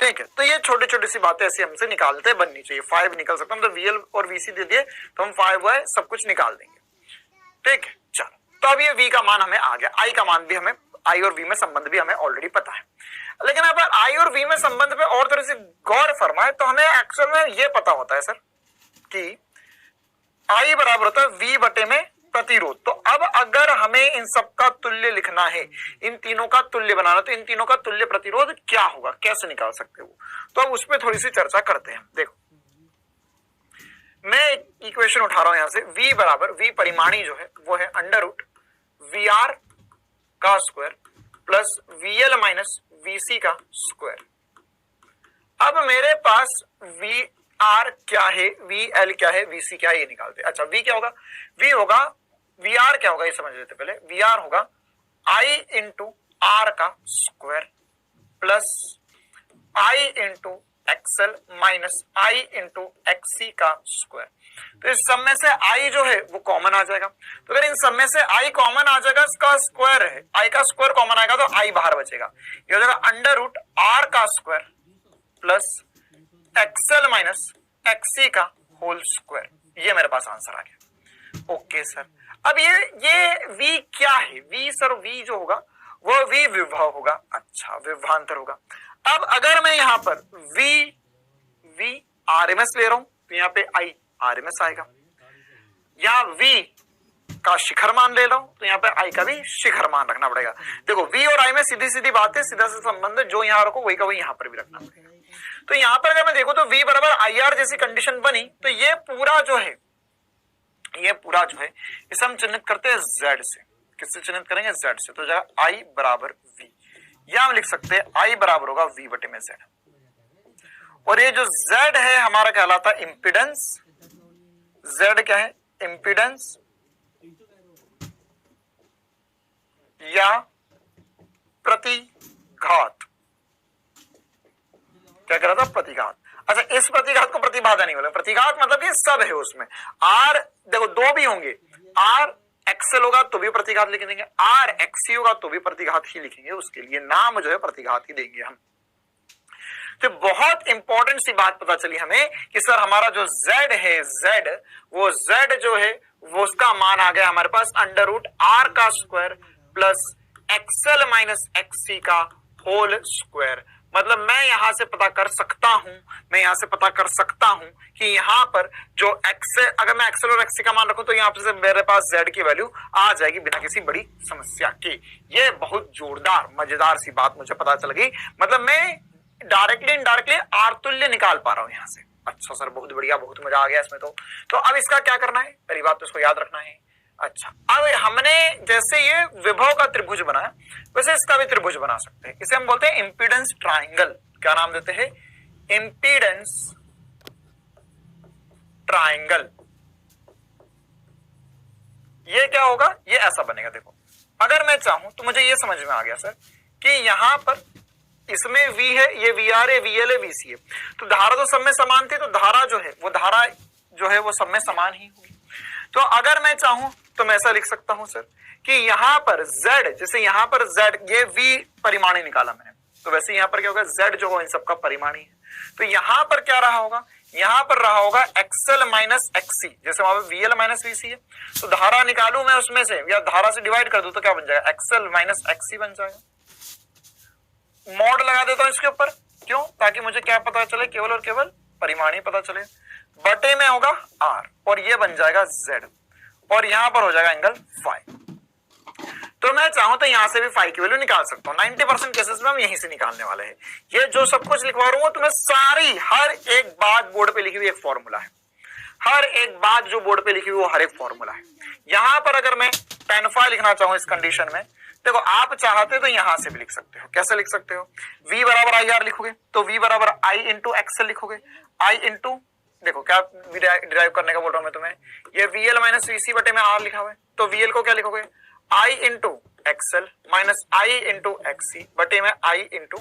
ठीक है। तो ये छोटी छोटी सी बातें ऐसी हमसे निकालते बननी चाहिए, फाइव निकल सकता है, मतलब वीएल और वीसी दे दिए तो हम फाइव है सब कुछ निकाल देंगे, ठीक है। चलो, तो अब ये वी का मान हमें आ गया, आई का मान भी हमें, आई और वी में संबंध भी हमें ऑलरेडी पता है। लेकिन अगर आई और वी में संबंध पे और थोड़ी सी गौर फरमाए तो हमें एक्चुअल में ये पता होता है सर कि आई बराबर होता है वी बटे में प्रतिरोध। तो अब अगर हमें इन सब का तुल्य लिखना है, इन तीनों का तुल्य बनाना, तो इन तीनों का तुल्य प्रतिरोध क्या होगा, कैसे निकाल सकते हो, तो अब उस पर थोड़ी सी चर्चा करते हैं। देखो मैं इक्वेशन उठा रहा हूं यहां से, v बराबर, v परिमाणी जो है वो है अंडर रूट वी आर का square plus VL minus VC का स्क्वायर। अब मेरे पास वी आर क्या है, वी एल क्या है, वीसी क्या है, ये निकालते हैं। अच्छा, वी क्या होगा, वी होगा, वी आर क्या होगा ये समझ लेते पहले। वी आर होगा आई इंटू आर का square plus I into XL minus I into XC का स्क्वायर। तो इस सब में से आई जो है वो कॉमन आ जाएगा, तो अगर इन सब में से आई कॉमन आ जाएगा, इसका स्क्वायर है, आई का स्क्वायर कॉमन आएगा तो आई बाहर बचेगा, ये हो जाएगा अंडर रूट आर का square plus XL minus XC का होल स्क्वायर। ये मेरे पास आंसर आ गया, ओके सर। अब ये v क्या है, v सर, v जो होगा वो v विभव होगा, अच्छा विभवांतर होगा। अब अगर मैं यहां पर v आरएमएस ले रहा हूं तो यहां पे i आरएमएस आएगा, या v का शिखर मान ले रहा हूं तो यहाँ पे i का भी शिखर मान रखना पड़ेगा। देखो v और i में सीधी सीधी बात है, सीधा सा संबंध, जो यहां रखो वही का वही यहां पर भी रखना पड़ेगा। तो यहां पर अगर मैं देखो तो v बराबर आई आर जैसी कंडीशन बनी, तो ये पूरा जो है, ये पूरा जो है इसे हम चिन्हित करते हैं z से। किससे चिन्हित करेंगे, z से। तो जाएगा i बराबर v, या हम लिख सकते हैं i बराबर होगा v बटे में z, और ये जो z है हमारा कहलाता है इंपिडेंस। z क्या है, इंपिडेंस या प्रतिघात, क्या कह रहा था, प्रतिघात। अच्छा, इस प्रतिघात को प्रतिबाधा नहीं बोले, प्रतिघात मतलब कि सब है उसमें। आर देखो दो भी होंगे, आर एक्सएल होगा तो भी प्रतिघात लिख देंगे, आर एक्सी होगा तो भी प्रतिघात ही लिखेंगे, उसके लिए नाम जो है प्रतिघात ही देंगे हम। तो बहुत इंपॉर्टेंट सी बात पता चली हमें कि सर हमारा जो z है, z वो z जो है वो उसका मान आ गया हमारे पास अंडर रूट आर का square plus XL minus XC का होल स्क्वायर। मतलब मैं यहां से पता कर सकता हूं, कि यहां पर जो एक्स, अगर मैं एक्सएल और एक्सी का मान रखूं तो यहां से मेरे पास z की वैल्यू आ जाएगी बिना किसी बड़ी समस्या के। ये बहुत जोरदार मजेदार सी बात मुझे पता चल गई। मतलब मैं डायरेक्टली इनडायरेक्टली आर तुल्य निकाल पा रहा हूं यहां से। अच्छा सर बहुत बढ़िया, बहुत मजा आ गया इसमें। तो अब इसका क्या करना है, पहली बात तो इसको याद रखना है। अच्छा, अब हमने जैसे ये विभव का त्रिभुज बनाया वैसे इसका भी त्रिभुज बना सकते हैं। इसे हम बोलते हैं इंपीडेंस ट्राइंगल। क्या नाम देते हैं, इंपीडेंस ट्राइंगल। ये क्या होगा, ये ऐसा बनेगा। देखो अगर मैं चाहूं तो मुझे ये समझ में आ गया सर कि यहां पर इसमें V है, ये VR है, VL है, VC है, तो धारा तो सब में समान थी, तो धारा जो है वो सब में समान ही होगी। तो अगर मैं चाहूं तो मैं ऐसा लिख सकता हूं सर कि यहां पर Z, जैसे यहां पर Z, ये V परिमाणी निकाला मैंने, तो वैसे यहां पर क्या होगा, Z जो हो इन सबका परिमाणी है। तो यहां पर क्या रहा होगा, यहां पर रहा होगा एक्सएल माइनस एक्सी, जैसे वहां पर VL माइनस VC है, तो धारा निकालू मैं उसमें से या धारा से डिवाइड कर दूं तो क्या बन जाएगा, एक्सएल माइनस एक्सी बन जाएगा। मॉड लगा देता हूं इसके ऊपर, क्यों, ताकि मुझे क्या पता चले, केवल और केवल परिमाणी पता चले। बटे में होगा आर और ये बन जाएगा जेड और यहां पर हो जाएगा एंगल फाई। तो मैं चाहूं तो यहां से भी फाई की वैल्यू निकाल सकता हूं। 90% केसेस में हम यहीं से निकालने वाले हैं। ये जो सब कुछ लिखवा रहा हूं तुम्हें सारी हर एक बात बोर्ड पे लिखी हुई एक फॉर्मूला है, हर एक बात जो बोर्ड पे लिखी हुई वो हर एक फॉर्मूला है। यहां पर अगर मैं tan फाई लिखना चाहूं इस कंडीशन में, देखो आप चाहते तो यहां से भी लिख सकते हो। कैसे लिख सकते हो, v बराबर आई आर लिखोगे तो v बराबर आई इंटू एक्सएल लिखोगे, आई इंटू, देखो क्या डिराइव करने का बोल रहा हूं मैं तुम्हें, ये VL माइनस VC बटे में R लिखा हुआ है, तो VL को क्या लिखोगे, I into XL minus I into XC बटे में I इंटू,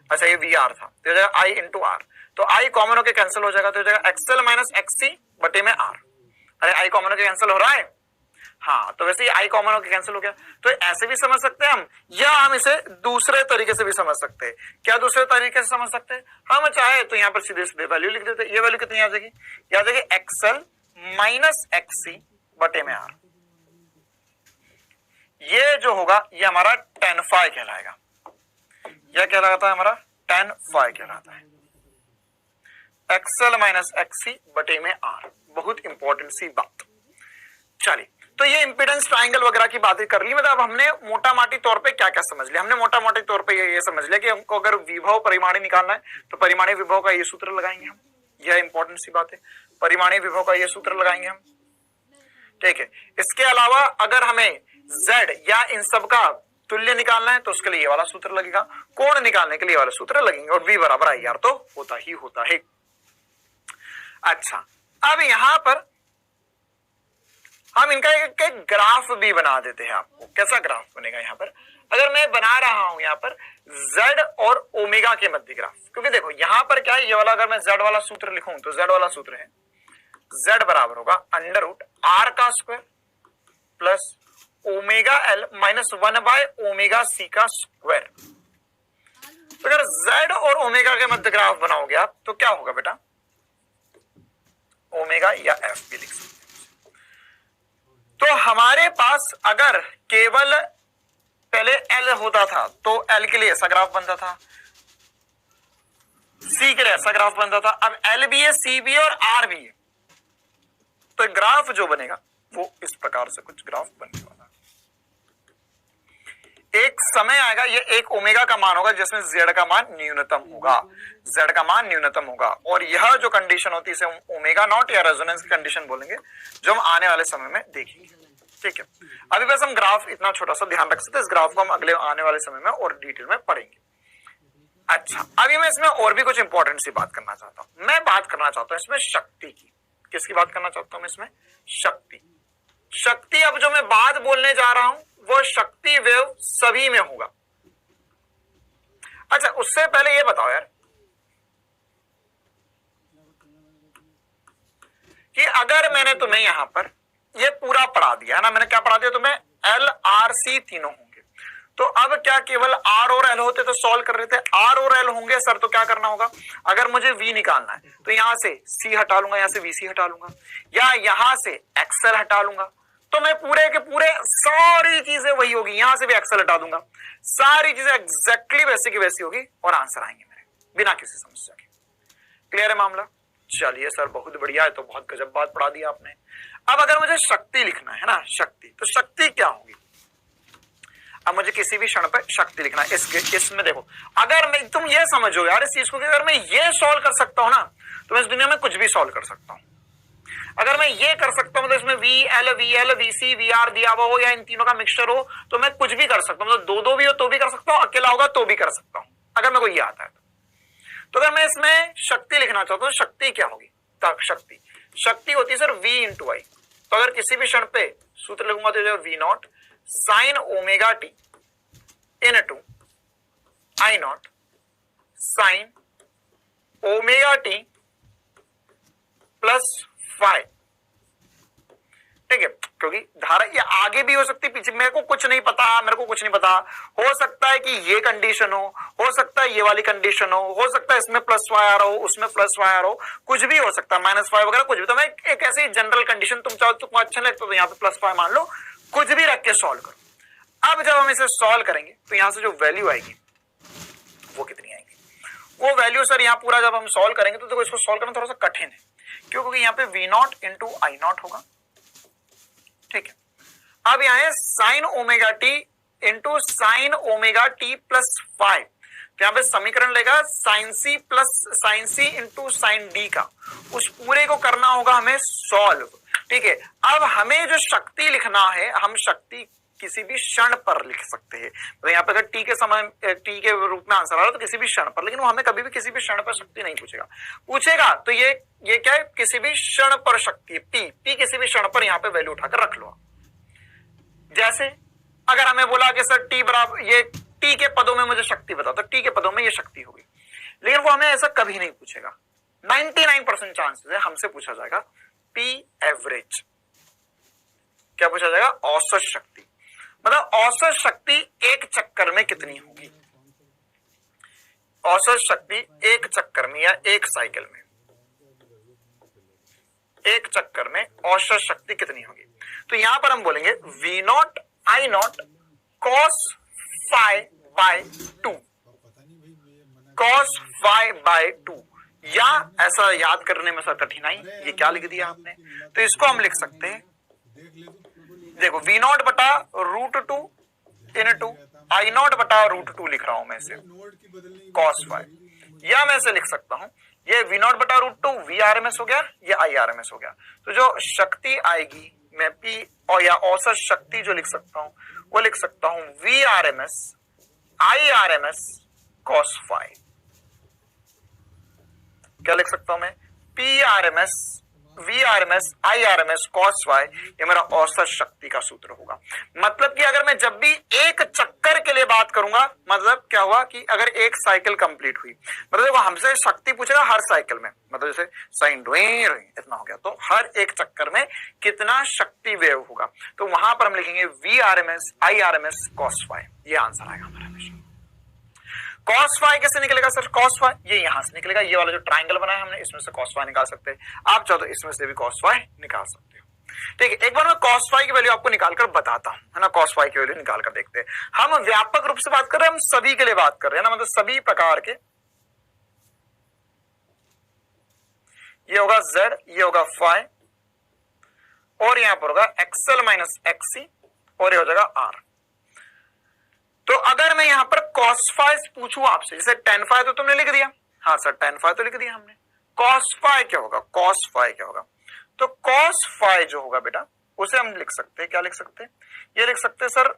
अच्छा ये VR था तो हो जाएगा I इंटू R, तो I कॉमन होकर कैंसिल हो जाएगा तो हो जाएगा एक्सएल माइनस एक्सी बटे में R। अरे I कॉमन होकर कैंसिल हो रहा है, हाँ, तो वैसे ही आई कॉमन होकर कैंसिल हो गया। तो ऐसे भी समझ सकते हैं हम, या हम इसे दूसरे तरीके से भी समझ सकते हैं। क्या दूसरे तरीके से समझ सकते हैं, हम चाहे तो यहाँ पर सीधे सीधे वैल्यू लिख देते हैं। ये वैल्यू कितनी आ जाएगी, आ जाएगी एक्सएल माइनस एक्सी बटे में आर। ये जो होगा ये हमारा tan फाई कहलाएगा। यह कहलाता है हमारा tan फाई कहलाता है, एक्सएल माइनस एक्सी बटे में आर। बहुत इंपॉर्टेंट सी बात। चलिए, तो ये इंपीडेंस ट्राइंगल वगैरह की बातें कर ली। मतलब हमने मोटा मोटी तौर पे क्या क्या समझ लिया, हमने मोटा मोटी तौर पे ये समझ लिया कि हमको अगर विभव परिमाणी निकालना है तो परिमाणी विभव का ये सूत्र लगाएंगे हम। यह इंपॉर्टेंट सी बात है, परिमाणी विभव का ये सूत्र लगाएंगे हम, ठीक है। इसके अलावा अगर हमें z या इन सब का तुल्य निकालना है तो उसके लिए ये वाला सूत्र लगेगा, कोण निकालने के लिए वाला सूत्र लगेंगे, और v बराबर आई आर तो होता ही होता है। अच्छा, अब यहां पर हम इनका एक ग्राफ भी बना देते हैं आपको। कैसा ग्राफ बनेगा, यहाँ पर अगर मैं बना रहा हूं यहाँ पर z और ओमेगा के मध्य ग्राफ, क्योंकि देखो यहाँ पर क्या है, ये वाला अगर मैं z वाला सूत्र लिखूं तो z वाला सूत्र है z बराबर होगा अंडर रूट आर का square plus omega L minus 1 by omega C का स्क्वायर। तो अगर z और ओमेगा के मध्य ग्राफ बनाओगे आप तो क्या होगा बेटा, ओमेगा या f भी लिख सकते। तो हमारे पास अगर केवल पहले L होता था तो L के लिए ऐसा ग्राफ बनता था, C के लिए ऐसा ग्राफ बनता था। अब L भी है, C भी है और R भी है, तो ग्राफ जो बनेगा वो इस प्रकार से कुछ ग्राफ बनने वाला है। एक समय आएगा, ये एक ओमेगा का मान होगा जिसमें Z का मान न्यूनतम होगा, Z का मान न्यूनतम होगा, और यह जो कंडीशन होती है इसे ओमेगा नॉट या रेजोनेंस की कंडीशन बोलेंगे, जो हम आने वाले समय में देखेंगे, ठीक है। अभी बस हम ग्राफ इतना छोटा सा ध्यान रख सकते हैं, इस ग्राफ को हम अगले आने वाले समय में और डिटेल में पढ़ेंगे। अच्छा, अभी मैं इसमें और भी कुछ इंपॉर्टेंट सी बात करना चाहता हूं। मैं बात करना चाहता हूं इसमें शक्ति की। किसकी बात करना चाहता हूं मैं इसमें, शक्ति। शक्ति, अब जो मैं बात बोलने जा रहा हूं वो शक्ति वेव सभी में होगा। अच्छा, उससे पहले ये बताओ यार, कि अगर मैंने तुम्हें यहां पर ये पूरा पढ़ा दिया ना, मैंने क्या पढ़ा दिया तुम्हें, एल आर सी तीनों होंगे, तो अब क्या केवल आर और एल होते तो सॉल्व कर रहे थे, आर और एल होंगे सर तो क्या करना होगा, अगर मुझे वी निकालना है तो यहां से सी हटा लूंगा, यहां से वीसी हटा लूंगा, या यहां से एक्सएल हटा लूंगा, तो मैं पूरे के पूरे सारी चीजें वही होगी, यहां से भी एक्सएल हटा दूंगा, सारी चीजें एग्जैक्टली वैसी की वैसी होगी और आंसर आएंगे मेरे बिना किसी समस्या के। क्लियर है मामला? चलिए सर बहुत बढ़िया है, तो बहुत गजब बात पढ़ा दी आपने। अब अगर मुझे शक्ति लिखना है ना, शक्ति, तो शक्ति क्या होगी, अब मुझे किसी भी क्षण पर शक्ति लिखना है, इसमें देखो, अगर मैं, तुम ये समझो यार इस चीज को कि अगर मैं ये सॉल्व कर सकता हूं ना तो मैं इस दुनिया में कुछ भी सॉल्व कर सकता हूं। अगर मैं ये कर सकता हूं तो इसमें V L V C V R दिया हुआ हो या इन तीनों का मिक्सचर हो तो मैं कुछ भी कर सकता हूं, मतलब दो भी हो तो भी कर सकता हूं, अकेला होगा तो भी कर सकता हूं, अगर मेरे को ये आता है तो अगर मैं इसमें शक्ति लिखना चाहता हूं, शक्ति क्या होगी, शक्ति होती है सर V इंटू आई, तो अगर किसी भी क्षण पे सूत्र लिखूंगा तो V naught sine omega t into I naught sine omega t plus 5, ठीक है, क्योंकि धारा ये आगे भी हो सकती है पीछे, मेरे को कुछ नहीं पता, हो सकता है कि ये कंडीशन हो सकता है ये वाली कंडीशन हो सकता है इसमें प्लस वाई आ रहा हो, उसमें प्लस वाई आ रहा हो, कुछ भी हो सकता है, -5 वगैरह कुछ भी, तो मैं एक ऐसी जनरल कंडीशन, तुम चाहो तुमको अच्छा लगता तो यहाँ पे +5 मान लो, कुछ भी रख के सॉल्व करो। अब जब हम इसे सॉल्व करेंगे तो यहां से जो वैल्यू आएगी वो कितनी आएगी, वो वैल्यू सर यहाँ पूरा जब हम सॉल्व करेंगे तो देखो इसको सॉल्व करना थोड़ा सा कठिन है, क्योंकि यहाँ पे V not into I not होगा, ठीक है। अब यहां है sign omega T into sine omega t plus 5, तो यहां पे समीकरण लेगा साइन सी प्लस साइन सी इंटू साइन डी का, उस पूरे को करना होगा हमें सॉल्व, ठीक है। अब हमें जो शक्ति लिखना है, हम शक्ति किसी भी क्षण पर लिख सकते हैं, तो यहाँ पे अगर टी के समय टी के रूप में आंसर आ रहा है तो किसी भी क्षण पर, लेकिन वो हमें कभी भी किसी भी क्षण पर शक्ति नहीं पूछेगा तो ये क्या है, किसी भी क्षण पर शक्ति, पी किसी भी क्षण पर यहाँ पे वैल्यू उठाकर रख लो। जैसे अगर हमें बोला कि सर टी बराबर, ये टी के पदों में मुझे शक्ति बताओ, तो टी के पदों में ये शक्ति होगी, लेकिन वो हमें ऐसा कभी नहीं पूछेगा, 99% चांसेस है हमसे पूछा जाएगा पी एवरेज, क्या पूछा जाएगा, औसत शक्ति, मतलब औसत शक्ति एक चक्कर में कितनी होगी, औसत शक्ति एक चक्कर में या एक साइकिल में, एक चक्कर में औसत शक्ति कितनी होगी, तो यहां पर हम बोलेंगे V naught I naught cos phi by 2, cos phi by 2, या ऐसा याद करने में सर कठिनाई, ये क्या लिख दिया आपने, तो इसको हम लिख सकते हैं, देखो V नॉट बटा √2 इन टू आई नॉट बटा √2 लिख रहा हूं मैं इसे cos phi, या मैं इसे लिख सकता हूं ये V नॉट बटा √2 VRMS हो गया, ये IRMS हो गया, तो जो शक्ति आएगी मैं P और या औसत शक्ति जो लिख सकता हूं वो लिख सकता हूं VRMS IRMS cos phi, क्या लिख सकता हूं मैं, PRMS VRMS IRMS cos phi, ये मेरा औसत शक्ति का सूत्र होगा। मतलब कि अगर मैं जब भी एक चक्कर के लिए बात करूंगा, मतलब क्या हुआ कि अगर एक साइकिल कंप्लीट हुई, मतलब वो हमसे शक्ति पूछेगा हर साइकिल में, मतलब जैसे साइन इतना हो गया, तो हर एक चक्कर में कितना शक्ति वेव होगा, तो वहां पर हम लिखेंगे VRMS IRMS cos phi, ये आंसर आएगा हमारा हमेशा। cos phi कैसे निकलेगा सर, cos phi ये यहां से निकलेगा, ये वाला जो ट्राइंगल बनाया हमने इसमें से cos phi निकाल सकते हैं, आप चाहो तो इसमें से भी cos phi निकाल सकते हो, ठीक है। एक बार मैं cos phi की वैल्यू आपको निकालकर बताता हूं, है ना, cos phi की वैल्यू निकाल कर देखते हैं। हम व्यापक रूप से बात कर रहे हैं, हम सभी के लिए बात कर रहे हैं ना, मतलब सभी प्रकार के, ये होगा z, ये होगा phi, और यहां पर होगा xl माइनस xc, और ये हो जाएगा r। तो अगर मैं यहां पर cos phi पूछूं आपसे, जैसे tan phi तो तुमने लिख दिया, हाँ सर tan phi तो लिख दिया हमने, cos phi क्या होगा, cos phi क्या होगा, तो cos phi जो होगा बेटा उसे हम लिख सकते हैं, क्या लिख सकते हैं, ये लिख सकते हैं सर,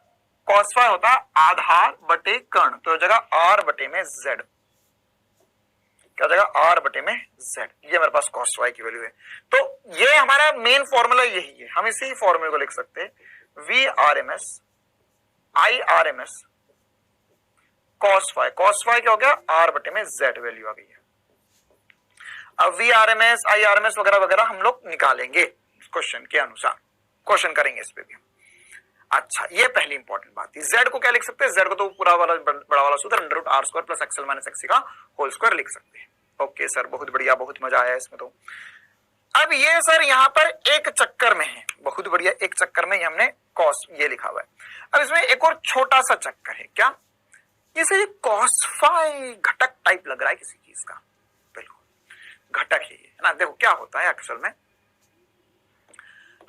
cos phi होता है आधार बटे कर्ण, तो हो जाएगा r बटे में z, क्या हो जाएगा r बटे में z, ये मेरे पास cos phi की वैल्यू है। तो ये हमारा मेन फॉर्मूला यही है, हम इसी फॉर्मूले को लिख सकते हैं, VRMS IRMS cos phi क्या हो गया, r बटे में z वैल्यू आ गई है। अब VRMS, IRMS वगैरह वगैरह हम लोग निकालेंगे क्वेश्चन के अनुसार, क्वेश्चन करेंगे इस पे भी। अच्छा, ये पहली इंपॉर्टेंट बात थी। Z को क्या लिख सकते हैं? Z को तो पूरा वाला बड़ा वाला सूत्र √R² + XL - XC का होल स्क्वायर लिख सकते हैं। ओके सर, बहुत बढ़िया, बहुत मजा आया इसमें तो। अब ये सर यहाँ पर एक चक्कर में है, बहुत बढ़िया, एक चक्कर में हमने कॉस ये लिखा हुआ है। अब इसमें एक और छोटा सा चक्कर है, क्या? ये कॉस फाई घटक टाइप लग रहा है किसी चीज का, बिल्कुल घटक है ये, है ना। देखो क्या होता है एक्चुअल में,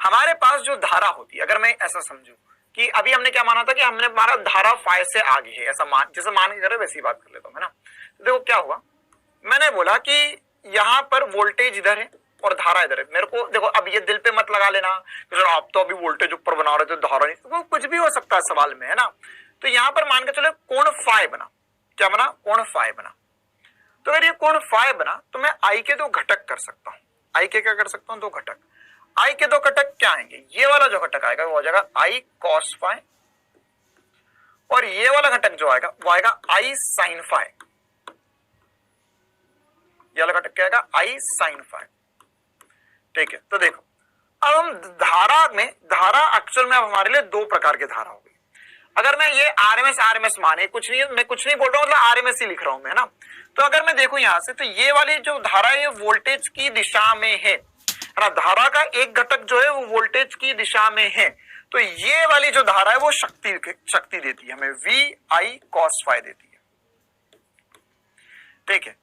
हमारे पास जो धारा होती है, अगर मैं ऐसा समझू कि अभी हमने क्या माना था कि हमने हमारा धारा फाई से आगे है, ऐसा मान, जैसे मान के करें वैसी बात कर लेता हूं, है ना। तो देखो क्या हुआ, मैंने बोला कि यहां पर वोल्टेज इधर है और धारा इधर है। मेरे को देखो, अब ये दिल पे मत लगा लेना कि आप तो अभी वोल्टेज ऊपर बना रहे थे, धारा नहीं, तो कुछ भी हो सकता है सवाल में, है ना। तो यहां पर मान के चलो कोण फाई बना, क्या बना? कोण फाई बना। तो अगर ये कोण फाई बना तो मैं आई के दो घटक कर सकता हूं। आई के क्या कर सकता हूं? दो घटक। आई के दो घटक क्या आएंगे? ये वाला जो घटक आएगा वो हो जाएगा आई कॉस फाई, और ये वाला घटक जो आएगा वो आएगा आई साइन फाई। ये वाला घटक क्या आएगा? आई साइन फाई। ठीक है, तो देखो अब हम धारा एक्चुअल में अब हमारे लिए दो प्रकार की धारा होगी। अगर मैं ये RMS माने, कुछ नहीं, मैं कुछ नहीं बोल रहा हूं, मतलब RMS ही लिख रहा हूं मैं, है ना। तो अगर मैं देखूं यहां से, तो ये वाली जो धारा है वोल्टेज की दिशा में है ना। धारा का एक घटक जो है वो वोल्टेज की दिशा में है, तो ये वाली जो धारा है वो शक्ति देती है हमें, VI cos फाई देती है। ठीक है,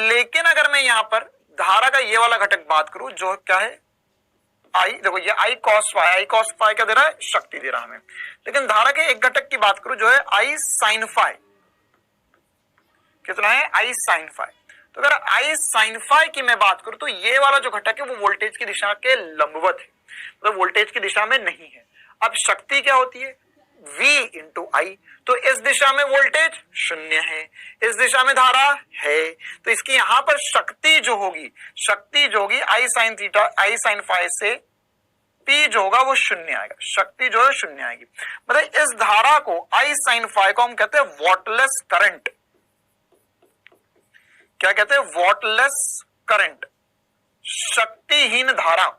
लेकिन अगर मैं यहां पर धारा का ये वाला घटक बात करूं जो क्या है आई, देखो ये आई कॉस फाई क्या दे रहा है? शक्ति दे रहा है हमें। लेकिन धारा के एक घटक की बात करूं जो है आई साइन फाई, कितना है? आई साइन फाई। तो अगर आई साइन फाई की मैं बात करूं तो ये वाला जो घटक है वो वोल्टेज की दिशा के लंबवत है, मतलब वोल्टेज की दिशा में नहीं है। अब शक्ति क्या होती है? V × I। तो इस दिशा में वोल्टेज 0 है, इस दिशा में धारा है, तो इसकी यहां पर शक्ति जो होगी आई साइन फाई से P जो होगा वो 0 आएगा, शक्ति जो है 0 आएगी। मतलब इस धारा को आई साइन फाई को हम कहते हैं वॉटलेस करंट। क्या कहते हैं? वॉटलेस करंट, शक्तिहीन धारा,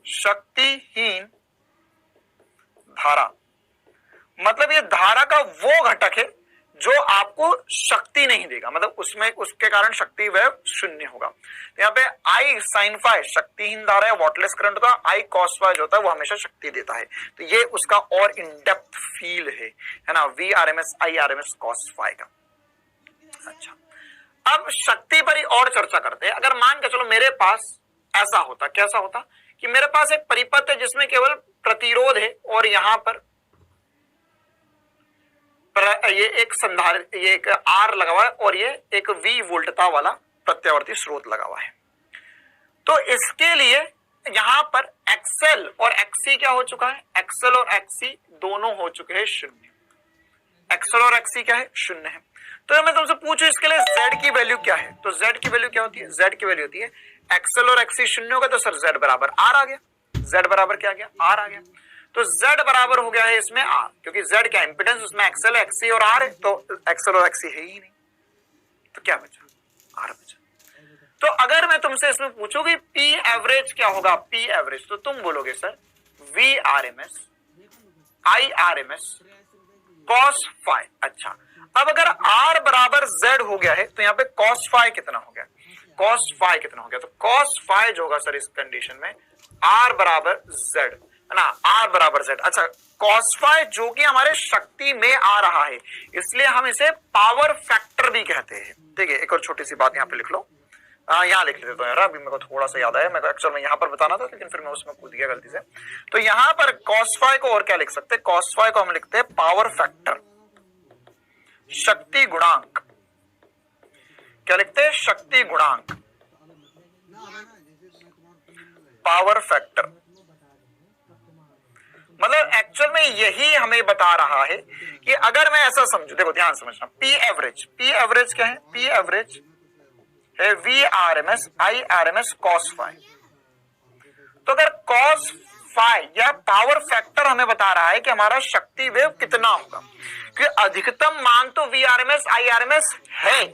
शक्तिहीन धारा। मतलब ये धारा का वो घटक है जो आपको शक्ति नहीं देगा, मतलब उसमें उसके कारण शक्ति वह 0 होगा। यहाँ पे आई साइन फाई शक्तिहीन धारा है, वॉटलेस करंट होता है। आई कॉस फाई जो होता है वो हमेशा शक्ति देता है। तो ये उसका और इन डेप्थ फील है ना, VRMS IRMS cos फाई का। अच्छा, अब शक्ति पर ही और चर्चा करते हैं। अगर मान के चलो मेरे पास ऐसा होता, कैसा होता कि मेरे पास एक परिपथ है जिसमें केवल प्रतिरोध है और यहां पर ये एक संधारित्र, ये एक R लगा हुआ है और ये एक V वोल्टता वाला प्रत्यावर्ती स्रोत लगा हुआ है। तो इसके लिए यहां पर XL और XC क्या हो चुका है? XL और XC दोनों हो चुके हैं 0। XL और XC क्या है? 0 है। तो मैं तुमसे पूछूं इसके लिए Z की वैल्यू क्या है? तो Z की वैल्यू क्या होती है? Z की वैल्यू होती है XL और XC 0 होगा तो सर Z बराबर R आ गया। Z बराबर क्या आ गया? R आ गया। तो Z बराबर हो गया है इसमें R, क्योंकि Z क्या इंपेडेंस उसमें XL XC और R है, तो XL और XC है ही नहीं, तो क्या बचा? R बचा। तो अगर मैं तुमसे इसमें पूछूं कि P एवरेज क्या होगा? P एवरेज, तो तुम बोलोगे sir VRMS IRMS cos phi. अच्छा, अब अगर R बराबर Z हो गया है तो यहाँ पे cos फाई कितना हो गया? cos फाई कितना हो गया? तो cos फाई जो होगा सर इस कंडीशन में R बराबर Z, है ना, R बराबर Z। अच्छा, cos फाई जो कि हमारे शक्ति में आ रहा है, इसलिए हम इसे पावर फैक्टर भी कहते हैं। ठीक है, एक और छोटी सी बात यहाँ पे लिख लो, यहाँ लिख लेते हो यार, अभी मेरे को थोड़ा सा याद आया, मेरे को एक्चुअल में यहाँ पर बताना था लेकिन फिर मैं उसमें कूद गया गलती से। तो यहाँ पर cos फाई को और क्या लिख सकते हैं? cos फाई को हम लिखते हैं पावर फैक्टर, शक्ति गुणांक। क्या लिखते हैं? शक्ति गुणांक, पावर फैक्टर। मतलब एक्चुअल में यही हमें बता रहा है कि अगर मैं ऐसा समझू, देखो ध्यान समझना, P एवरेज क्या है? P एवरेज है VRMS IRMS cos फाई। तो अगर cos फाई या पावर फैक्टर हमें बता रहा है कि हमारा शक्ति वेव कितना होगा, कि अधिकतम मान तो VRMS IRMS है,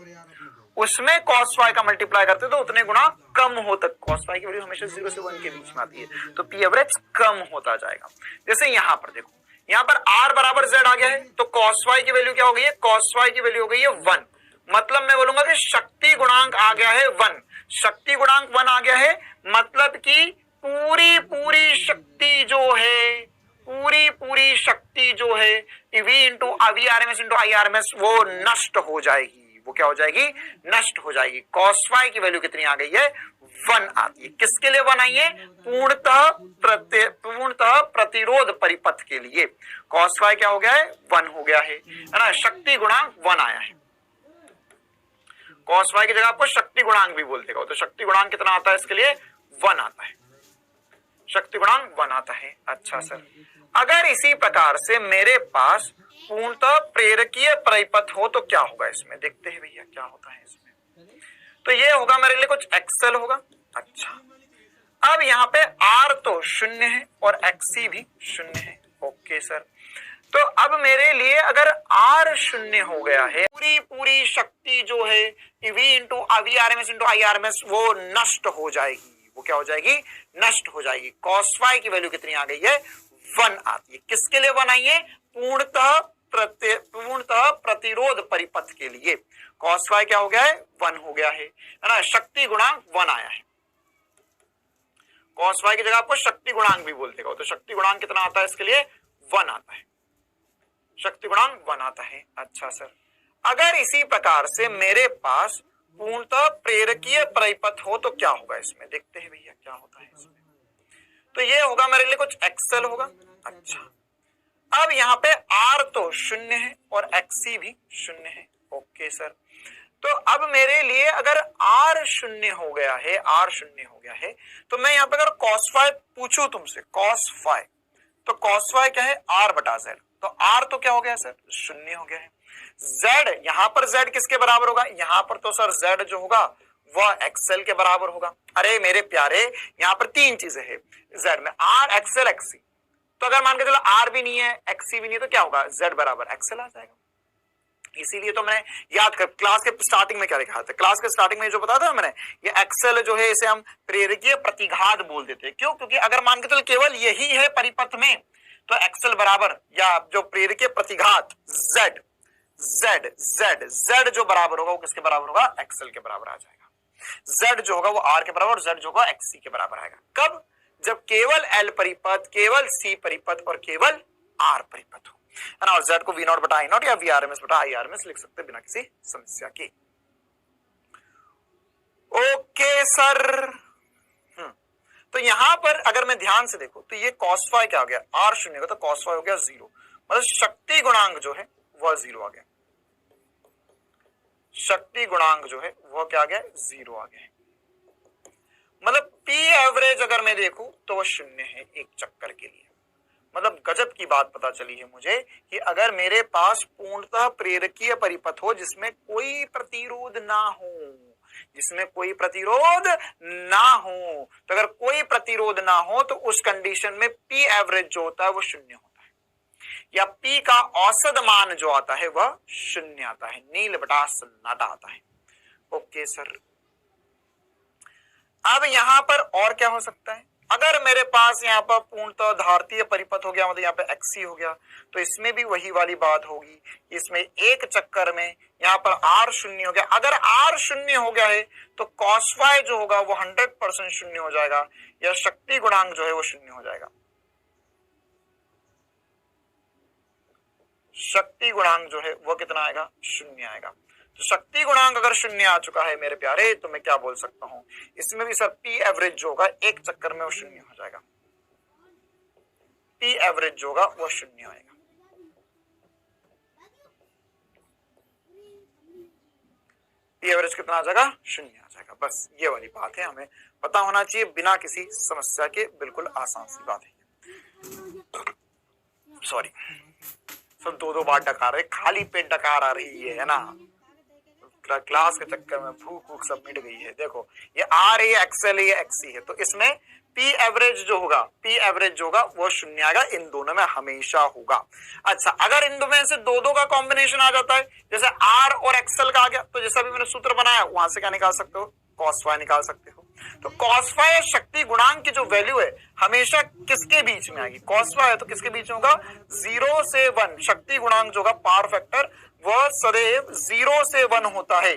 उसमें cos phi का मल्टीप्लाई करते तो उतने गुना कम होता, cos phi की वैल्यू हमेशा 0 से 1 के बीच में आती है, तो पी एवरेज कम होता जाएगा। जैसे यहां पर देखो, यहां पर r बराबर z आ गया है, तो cos phi की वैल्यू क्या हो गई है, cos phi की वैल्यू हो गई है 1, मतलब मैं बोलूंगा कि शक्ति गुणांक आ गया है 1, शक्ति गुणांक 1 आ गया है, मतलब कि पूरी शक्ति जो है, पूरी शक्ति जो है V into V R M S into I R M S वो नष्ट हो जाएगी, वो क्या हो जाएगी, नष्ट हो जाएगी। cos phi की वैल्यू कितनी आ गई है, 1 आती है। किसके लिए 1 आई है, पूर्णतः प्रतिरोध परिपथ के लिए cos phi क्या हो गया है, 1 हो गया है ना, शक्ति गुणांक 1 आया है। cos phi की जगह आपको शक्ति गुणांक भी बोल देगा, तो शक्ति गुणांक कितना आता है इसके लिए, 1 आता है, शक्ति गुणांक 1 आता है। अच्छा सर, अगर इसी प्रकार से मेरे पास पूर्णतः प्रेरकीय परिपथ हो तो क्या होगा इसमें, देखते हैं भैया क्या होता है इसमें। तो ये होगा मेरे लिए कुछ एक्सेल होगा। अच्छा, अब यहाँ पे R तो 0 है और XC भी 0 है। ओके सर, तो अब मेरे लिए अगर R 0 हो गया है, पूरी शक्ति जो है V into V R M S into I R M S वो नष्ट हो जाएगी, वो क्या हो जाएगी, नष्ट हो जाएगी। cos phi की वैल्यू कितनी आ गई है, 1 आती है। किसके लिए 1 आई है, पूर्णतः प्रतिरोध परिपथ के लिए cos phi क्या हो गया है, 1 हो गया है ना, शक्ति गुणांक 1 आया है। cos phi की जगह आपको शक्ति गुणांक भी बोल देगा, तो शक्ति गुणांक कितना आता है इसके लिए, 1 आता है, शक्ति गुणांक 1 आता है। अच्छा सर, अगर इसी प्रकार से मेरे पास पूर्णतः प्रेरकीय परिपथ हो तो क्या होगा इसमें, देखते हैं भैया क्या होता है इसमें। तो ये होगा मेरे लिए कुछ एक्सेल होगा। अच्छा, अब यहाँ पे R तो 0 है और XC भी 0 है। ओके सर, तो अब मेरे लिए अगर R 0 हो गया है, R 0 हो गया है, तो मैं यहाँ पे अगर cos phi पूछूं तुमसे, cos phi, तो cos phi क्या है, R बटा Z, तो R तो क्या हो गया सर, 0 हो गया है। Z, यहाँ पर Z किसके बराबर होगा, यहाँ पर तो सर Z जो होगा वह XL के बराबर होगा। अरे मेरे प्यारे, यहाँ पर 3 चीजें हैं Z में, R, XL, XC, तो अगर मान के चलो R भी नहीं है, XC भी नहीं है, तो क्या होगा, Z बराबर XL आ जाएगा। इसीलिए तो मैंने याद कर, क्लास के स्टार्टिंग में क्या लिखा था, क्लास के स्टार्टिंग में जो बताया था मैंने, ये एक्सेल जो है इसे हम प्रेरकीय प्रतिघात बोल देते हैं। क्यों, क्योंकि अगर मान के चलो केवल यही है परिपथ में, तो एक्सेल बराबर या जो प्रेरकीय प्रतिघात Z जो बराबर होगा वो किसके बराबर होगा, एक्सेल के बराबर आ जाएगा। Z जो होगा वो R के बराबर और Z जो होगा XC के बराबर आएगा। कब, जब केवल L परिपथ, केवल C परिपथ और केवल R परिपथ हो, है ना। और Z को V0 बटा I0 या VRMS बटा IRMS लिख सकते हैं बिना किसी समस्या के। ओके सर, तो यहां पर अगर मैं ध्यान से देखूं तो ये cos phi क्या हो गया, R 0 का, तो cos phi हो गया 0, मतलब शक्ति गुणांक जो है वह 0 आ गया, शक्ति गुणांक जो है वह क्या आ गया, 0 आ गया। मतलब P एवरेज अगर मैं देखूं तो वह 0 है एक चक्कर के लिए। मतलब गजब की बात पता चली है मुझे कि अगर मेरे पास पूर्णतः प्रेरकीय परिपथ हो जिसमें कोई प्रतिरोध ना हो, जिसमें कोई प्रतिरोध ना हो, तो अगर कोई प्रतिरोध ना हो तो उस कंडीशन में P एवरेज जो होता है वो 0 होता है, या P का औसत मान जो आता है वह 0 आता है, नील बटा सन्नाटा आता है। ओके सर, अब यहां पर और क्या हो सकता है, अगर मेरे पास यहाँ पर पूर्णतः धारतीय परिपथ हो गया, मतलब यहाँ पे XC हो गया, तो इसमें भी वही वाली बात होगी, इसमें एक चक्कर में यहाँ पर R 0 हो गया। अगर R 0 हो गया है तो cos phi जो होगा वो 100% 0 हो जाएगा, या शक्ति गुणांक जो है वो 0 हो जाएगा, शक्ति गुणांक जो है वो कितना आएगा, 0 आएगा। तो शक्ति गुणांक अगर 0 आ चुका है मेरे प्यारे, तो मैं क्या बोल सकता हूं, इसमें भी सर P एवरेज जो होगा एक चक्कर में वो 0 हो जाएगा, P एवरेज जो होगा वो 0 आएगा। P एवरेज कितना आ जाएगा, 0 आ जाएगा। बस ये वाली बात है, हमें पता होना चाहिए बिना किसी समस्या के, बिल्कुल आसान सी बात है। सॉरी सब 2-2 बार डकार रहे, खाली पेट डकार आ रही है ना, क्लास के चक्कर में भूख भूख सब मिट गई है। देखो ये आर है, एक्सएल है, एक्सी है, तो इसमें पी एवरेज जो होगा वो शून्य आएगा, इन दोनों में हमेशा होगा। अच्छा, अगर इन दोनों में से दो दो का कॉम्बिनेशन आ जाता है, जैसे आर और एक्सएल का आ गया, तो जैसा भी मैंने सूत्र बनाया वहां से क्या निकाल सकते हो, कॉस फाई निकाल सकते हो। तो कॉस फाई शक्ति गुणांक की जो वैल्यू है हमेशा किसके बीच में आएगी, कॉस फाई है तो किसके बीच में होगा, 0 से 1। शक्ति गुणांक जो होगा पावर फैक्टर वह सदैव 0 से 1 होता है।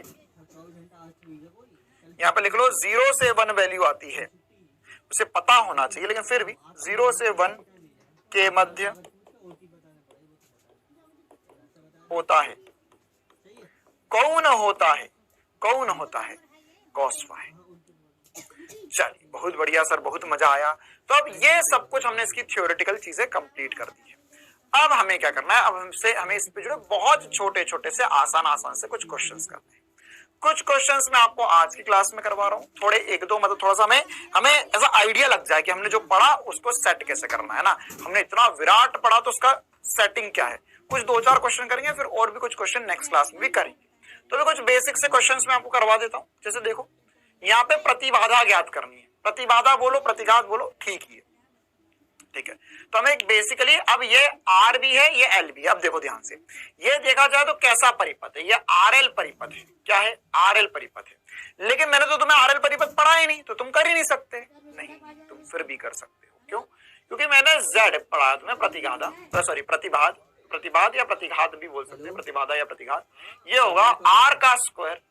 यहां पे लिख लो 0 से 1 वैल्यू आती है, उसे पता होना चाहिए, लेकिन फिर भी 0 से 1 के मध्य होता है। कौन होता है कॉस फाई। चलिए बहुत बढ़िया सर, बहुत मजा आया। तो अब ये सब कुछ हमने इसकी थ्योरेटिकल चीजें कंप्लीट कर दी है। अब हमें क्या करना है, अब हमें इस पे जो बहुत छोटे छोटे से आसान से कुछ क्वेश्चंस करने हैं। कुछ क्वेश्चंस मैं आपको आज की क्लास में करवा रहा हूँ, थोड़े एक दो मतलब थोड़ा सा हमें ऐसा आइडिया लग जाए कि हमने जो पढ़ा उसको सेट कैसे करना है ना। हमने इतना विराट पढ़ा तो उसका सेटिंग क्या है, कुछ 2-4 क्वेश्चन करेंगे, फिर और भी कुछ क्वेश्चन नेक्स्ट क्लास में भी करेंगे। तो मैं कुछ बेसिक से क्वेश्चंस मैं आपको करवा देता हूँ। जैसे देखो यहाँ पे प्रतिबाधा ज्ञात करनी है, प्रतिबाधा बोलो प्रतिघात बोलो ठीक ही है, ठीक है। तो हमें बेसिकली अब ये आर भी है ये एल भी है। अब देखो ध्यान से, ये देखा जाए तो कैसा परिपथ है, ये आर एल परिपथ है। क्या है, आर एल परिपथ है। लेकिन मैंने तो तुम्हें आर एल परिपथ पढ़ा ही नहीं, तो तुम कर ही नहीं सकते। नहीं, तुम फिर भी कर सकते हो। क्यों, क्योंकि मैंने जेड पढ़ाया तुम्हें, प्रतिबाध या प्रतिघात भी बोल सकते हैं, प्रतिबाधा या प्रतिघात। ये होगा आर का square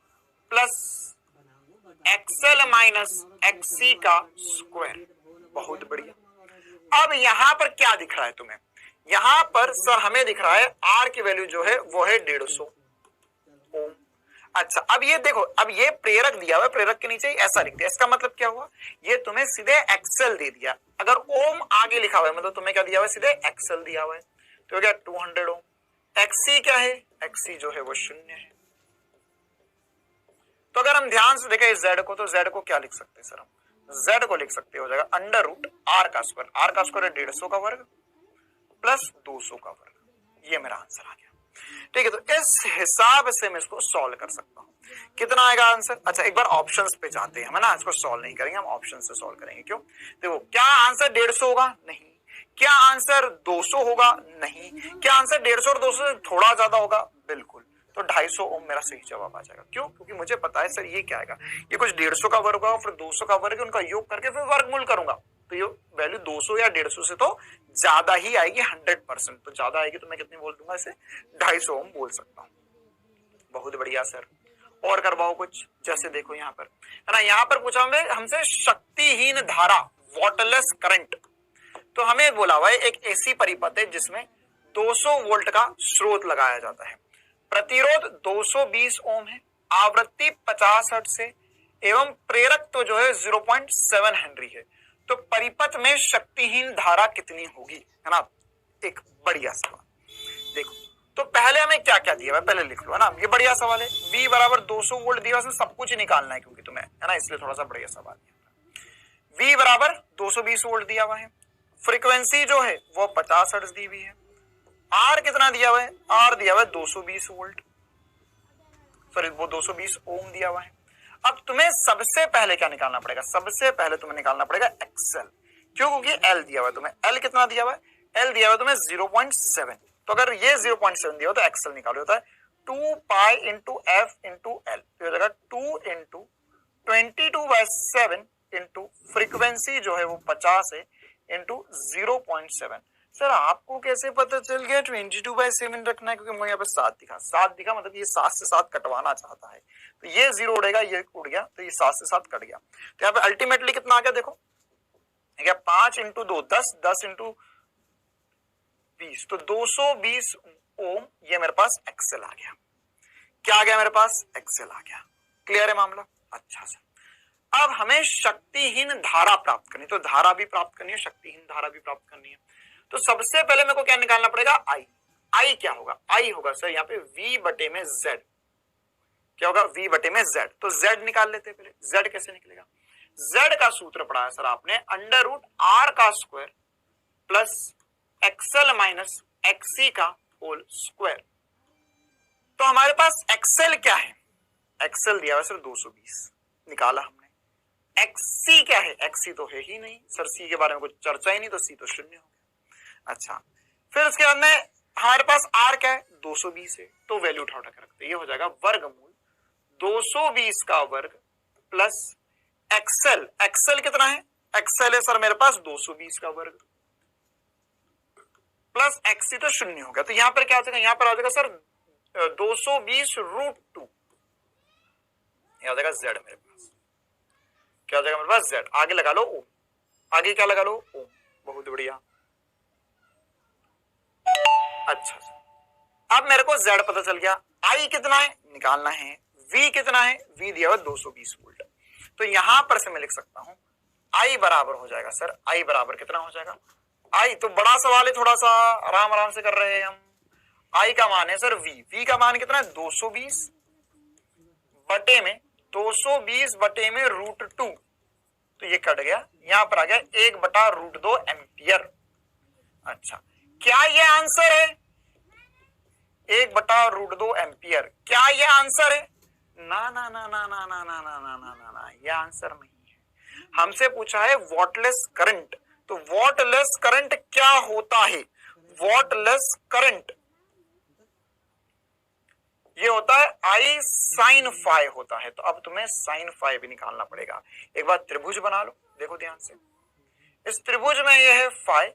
plus XL minus XC का स्क्वायर। बहुत बढ़िया। अब यहां पर क्या दिख रहा है तुम्हें, यहां पर सर हमें दिख रहा है आर की वैल्यू जो है वो है 150 ओम। अच्छा, अब ये देखो, अब ये प्रेरक दिया हुआ है, प्रेरक के नीचे ऐसा लिख दिया, इसका मतलब क्या हुआ, ये तुम्हें सीधे एक्सएल दे दिया। अगर ओम आगे लिखा हुआ है मतलब तुम्हें क्या दिया हुआ है, सीधे एक्सएल दिया हुआ है, तो क्या 200 ओम। एक्सी क्या है, एक्सी जो है वो 0 है। तो अगर हम ध्यान से देखें जेड को, तो जेड को क्या लिख सकते हैं सर, हम जेड को लिख सकते हो जाएगा अंडर रूट आर का स्क्वायर। आर का स्क्वायर है 150 का वर्ग प्लस 200 का वर्ग। ये मेरा आंसर आ गया, ठीक है। तो इस हिसाब से मैं इसको सॉल्व कर सकता हूं। कितना आएगा आंसर, अच्छा एक बार ऑप्शंस पे जाते हैं हम, है ना। इसको सॉल्व नहीं करेंगे हम, ऑप्शन से सॉल्व करेंगे। क्यों, देखो क्या आंसर 150 होगा, नहीं। क्या आंसर 200 होगा, नहीं। क्या आंसर 150 और 200 से थोड़ा ज्यादा होगा, बिल्कुल। तो 250 ओम मेरा सही जवाब आ जाएगा। क्यों, क्योंकि मुझे पता है सर ये क्या आएगा, ये कुछ 150 का वर्ग होगा फिर 200 का वर्ग, उनका योग करके फिर वर्गमूल करूंगा, तो ये वैल्यू 200 या 150 से तो ज्यादा ही आएगी, 100%। तो ज्यादा आएगी तो मैं कितनी बोल दूंगा, इसे 250 ओम बोल सकता हूँ। बहुत बढ़िया सर, और करवाओ कुछ। जैसे देखो यहाँ पर है ना, यहाँ पर पूछा हमसे शक्तिहीन धारा, वाटरलेस करंट। तो हमें बोला हुआ है एक ऐसी परिपथ है जिसमें 200 वोल्ट का स्रोत लगाया जाता है, प्रतिरोध 220 ओम है, आवृत्ति 50 हर्ट्ज से, एवं प्रेरक तो जो है 0.7 हेनरी है। तो परिपथ में शक्तिहीन धारा कितनी होगी, है ना। एक बढ़िया सवाल। देखो तो पहले हमें क्या क्या दिया है पहले लिख लो, है ना। ये बढ़िया सवाल है। V बराबर 200 वोल्ट दिया, इसमें सब कुछ ही निकालना है क्योंकि तुम्हें, है ना, इसलिए थोड़ा सा बढ़िया सवाल है। V बराबर 220 वोल्ट दिया हुआ है, फ्रीक्वेंसी जो है वो 50 हर्ट्ज दी हुई है, आर कितना दिया हुआ है, आर दिया हुआ है 220 वोल्ट, सॉरी वो 220 ओम दिया हुआ है। अब तुम्हें सबसे पहले क्या निकालना पड़ेगा, सबसे पहले तुम्हें निकालना पड़ेगा एक्सएल। क्यों, क्योंकि एल दिया हुआ है तुम्हें। एल कितना दिया हुआ है, एल दिया हुआ है तुम्हें 0.7। तो अगर ये 0.7 दिया हो तो एक्सएल निकालो, होता है 2 pi into F into L, तो हो जाएगा 2 इंटू 22/7 इंटू फ्रीक्वेंसी जो है वो 50 है इंटू 0.7। सर आपको कैसे पता चल गया 22/7 रखना है, क्योंकि मुझे यहाँ पे 7 दिखा मतलब ये 7 से 7 कटवाना चाहता है, तो ये 0 उड़ेगा, ये उड़ गया, तो ये 7 से 7 कट गया। तो यहाँ पे अल्टीमेटली कितना आ गया देखो, 5 इंटू 2 10, 10 इंटू 20, तो 220 ओम। ये मेरे पास एक्सेल आ गया। क्या आ गया मेरे पास, एक्सेल आ गया। क्लियर है मामला, अच्छा सर। अब हमें शक्तिहीन धारा प्राप्त करनी, तो धारा भी प्राप्त करनी है, शक्तिहीन धारा भी प्राप्त करनी है। तो सबसे पहले मेरे को क्या निकालना पड़ेगा, आई। आई क्या होगा, आई होगा सर यहाँ पे V बटे में Z। क्या होगा, V बटे में Z। तो Z निकाल लेते हैं पहले। Z कैसे निकलेगा, Z का सूत्र पढ़ा है सर आपने, अंडर रूट R का square plus XL minus XC का होल स्क्वायर। तो हमारे पास एक्सएल क्या है, एक्सएल दिया हुआ सर 220 निकाला हमने। एक्ससी क्या है, एक्ससी तो है ही नहीं सर, सी के बारे में कुछ चर्चा ही नहीं, तो सी तो शून्य हो गया। अच्छा, फिर उसके बाद में हमारे पास आर क्या है 220 है, तो वैल्यू उठा के रखते, ये हो जाएगा वर्गमूल 220 का वर्ग प्लस एक्सएल, एक्सएल कितना है, एक्सएल है सर मेरे पास 220 का वर्ग प्लस एक्ससी तो शून्य हो गया, तो यहां पर क्या हो जाएगा, यहां पर आ जाएगा सर 220√2, यह हो जाएगा जेड मेरे पास, क्या हो जाएगा मेरे पास जेड, आगे लगा लो ओम, आगे क्या लगा लो ओम, बहुत बढ़िया। अच्छा, अब मेरे को जेड पता चल गया, आई कितना है निकालना है, वी कितना है, वी दिया हुआ 220 वोल्ट, तो यहां पर से मैं लिख सकता हूं आई बराबर हो जाएगा सर, आई बराबर कितना हो जाएगा, आई तो बड़ा सवाल है, थोड़ा सा आराम आराम से कर रहे हैं हम। आई का मान है सर वी, वी का मान कितना है 220 बटे में 220 बटे में √2, तो ये कट गया, यहां पर आ गया 1/√2 एम्पियर। अच्छा, क्या ये आंसर है 1/√2 एम्पियर, क्या ये आंसर है, ना ना ना ना ना ना ना ना ना ना ना, ये आंसर नहीं है। हमसे पूछा है वॉटलेस करंट, तो वॉटलेस करंट क्या होता है, वॉटलेस करंट ये होता है आई साइन फाई होता है, तो अब तुम्हें साइन फाई भी निकालना पड़ेगा। एक बार त्रिभुज बना लो, देखो ध्यान से, इस त्रिभुज में ये है फाई,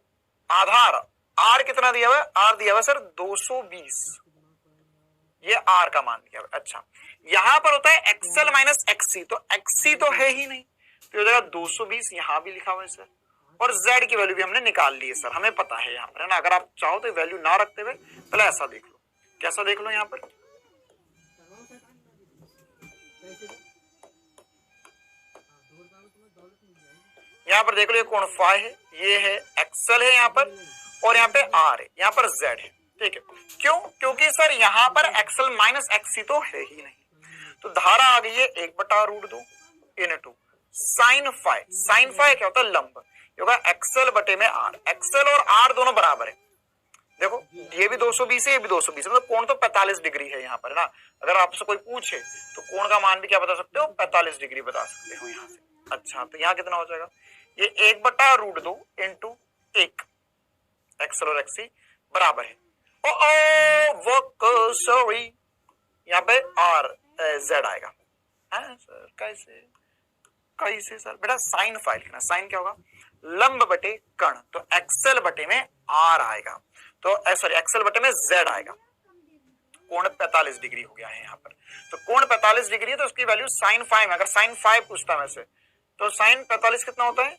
आधार आर कितना दिया हुआ है, आर दिया हुआ सर 220, ये आर का मान दिया हुआ। अच्छा, यहां पर होता है एक्सएल माइनस एक्ससी, तो एक्ससी तो है ही नहीं, तो हो जाएगा 220, यहां भी लिखा हुआ है सर, और जेड की वैल्यू भी हमने निकाल ली है सर, हमें पता है यहाँ पर, है ना। अगर आप चाहो तो वैल्यू ना रखते हुए पहले ऐसा देख लो, कैसा देख लो, यहाँ पर देख लो, ये कोण फाई है, ये है एक्सएल है यहाँ पर, और यहाँ पे आर है, यहाँ पर जेड है, ठीक है। क्यों, क्योंकि सर यहाँ पर एक्सएल माइनस एक्ससी तो है ही नहीं, तो धारा आ गई है 1/√2 into sine phi, sine phi क्या होता है लंब, ये होगा एक्सएल बटे में आर, एक्सएल और आर दोनों बराबर है, देखो ये भी 220 है, ये भी 220 है, मतलब कोण तो 45 डिग्री है यहाँ पर, ना। अगर आपसे कोई पूछे तो कोण का मान भी क्या बता सकते हो, 45 डिग्री बता सकते हो यहाँ से। अच्छा, तो यहाँ कितना हो जाएगा, ये 1/√2 इंटू 1, एक्सएल और एक्ससी बराबर है, सॉरी यहाँ पे आर जेड आएगा, है सर, कैसे कैसे सर, बेटा साइन फाई लिखना, साइन क्या होगा लंब बटे कण, तो एक्सएल बटे में आर आएगा, तो सॉरी एक्सएल बटे में जेड आएगा, कोण 45 डिग्री हो गया है यहाँ पर, तो कोण 45 डिग्री है, तो उसकी वैल्यू साइन फाइव, अगर साइन फाइव पूछता मैं से, तो साइन 45 कितना होता है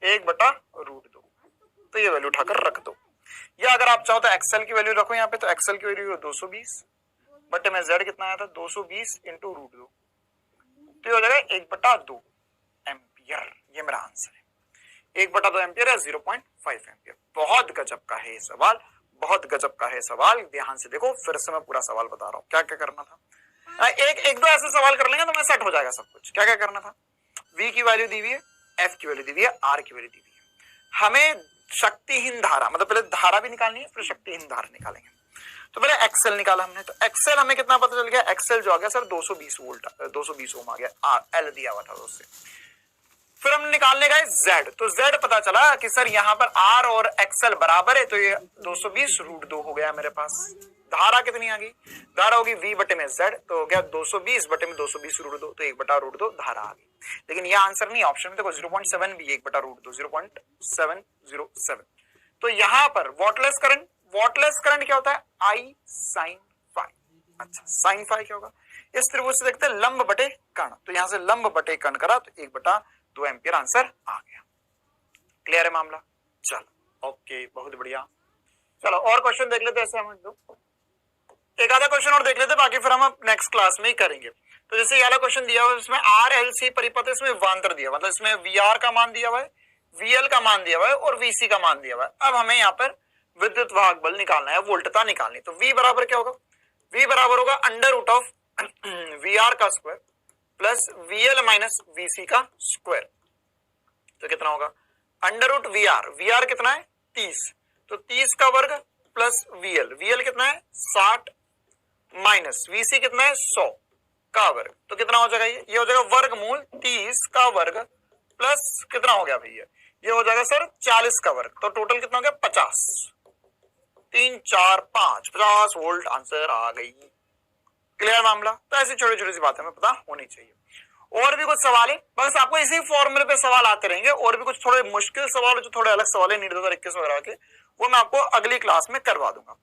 1/√2, तो ये वैल्यू उठाकर रख दो, या अगर आप चाहो तो एक्सएल की वैल्यू रखो यहाँ पे, तो एक्सएल की वैल्यू 220 बटे में जेड कितना आया था 220 इंटू √2, तो ये हो जाएगा 1/2 एम्पियर, ये मेरा आंसर है 1/2 एम्पियर या 0.5 एम्पियर। बहुत गजब का है ये सवाल, बहुत गजब का है सवाल, ध्यान से देखो, फिर से मैं पूरा सवाल बता रहा हूँ क्या क्या करना था, एक दो ऐसे सवाल कर लेंगे तो मैं सेट हो जाएगा सब कुछ। क्या क्या करना था, V की वैल्यू दी हुई है, F की वैल्यू दी हुई है, R की वैल्यू दी हुई है, हमें शक्तिहीन धारा, मतलब पहले धारा भी निकालनी है, फिर शक्तिहीन धारा निकालेंगे। तो पहले एक्सएल निकाला हमने, तो एक्सएल हमें कितना पता चल गया, एक्सएल जो आ गया सर 220 वोल्ट, 220 ओम आ गया, आर एल दिया हुआ था उससे। फिर हम निकालने गए जेड, तो जेड पता चला कि सर यहाँ पर आर और एक्सएल बराबर है, तो ये 220√2 हो गया मेरे पास। धारा कितनी आ गई, धारा होगी V बटे में जेड, तो हो गया 220 बटे में 220√2, तो 1/√2 धारा आ गई। लेकिन यह आंसर नहीं, ऑप्शन में देखो 0.7 भी 1/√2, 0.707। तो यहां पर वॉटलेस करंट, वॉटलेस करंट क्या होता है आई साइन फाई। अच्छा, साइन फाई क्या होगा, इस त्रिभुज से देखते हैं लंब बटे कर्ण, तो यहां से लंब बटे कर्ण करा तो 1/2 एम्पियर आंसर आ गया। क्लियर है मामला, चलो ओके, बहुत बढ़िया। चलो और क्वेश्चन देख लेते हैं, ऐसे हम लोग एक आधा क्वेश्चन और देख लेते, बाकी फिर हम नेक्स्ट क्लास में ही करेंगे। तो जैसे ये वाला क्वेश्चन दिया हुआ है, इसमें आर एल सी परिपथ, इसमें विभवांतर दिया हुआ, मतलब इसमें वी आर का मान दिया हुआ है, वीएल का मान दिया हुआ है और वीसी का मान दिया हुआ है। अब हमें यहाँ पर विद्युत वाहक बल निकालना है, वोल्टता निकालनी। तो V बराबर क्या होगा, V बराबर होगा √ऑफ वी आर का square plus VL minus VC का स्क्वायर। तो कितना होगा √VR, VR कितना है 30, तो 30 का वर्ग प्लस VL, VL कितना है 60, माइनस VC कितना है 100 का वर्ग, तो कितना हो जाएगा ये हो जाएगा वर्गमूल 30 का वर्ग प्लस कितना हो गया भैया, ये हो जाएगा सर 40 का वर्ग, तो टोटल कितना हो गया 50, 3 4 5 50 वोल्ट आंसर आ गई। क्लियर मामला। तो ऐसी छोटी छोटी सी बातें हमें पता होनी चाहिए। और भी कुछ सवाल है, बस आपको इसी फॉर्मूले पे सवाल आते रहेंगे, और भी कुछ थोड़े मुश्किल सवाल जो थोड़े अलग सवाल है निर्धारित तरीके से वगैरह के, वो मैं आपको अगली क्लास में करवा दूंगा।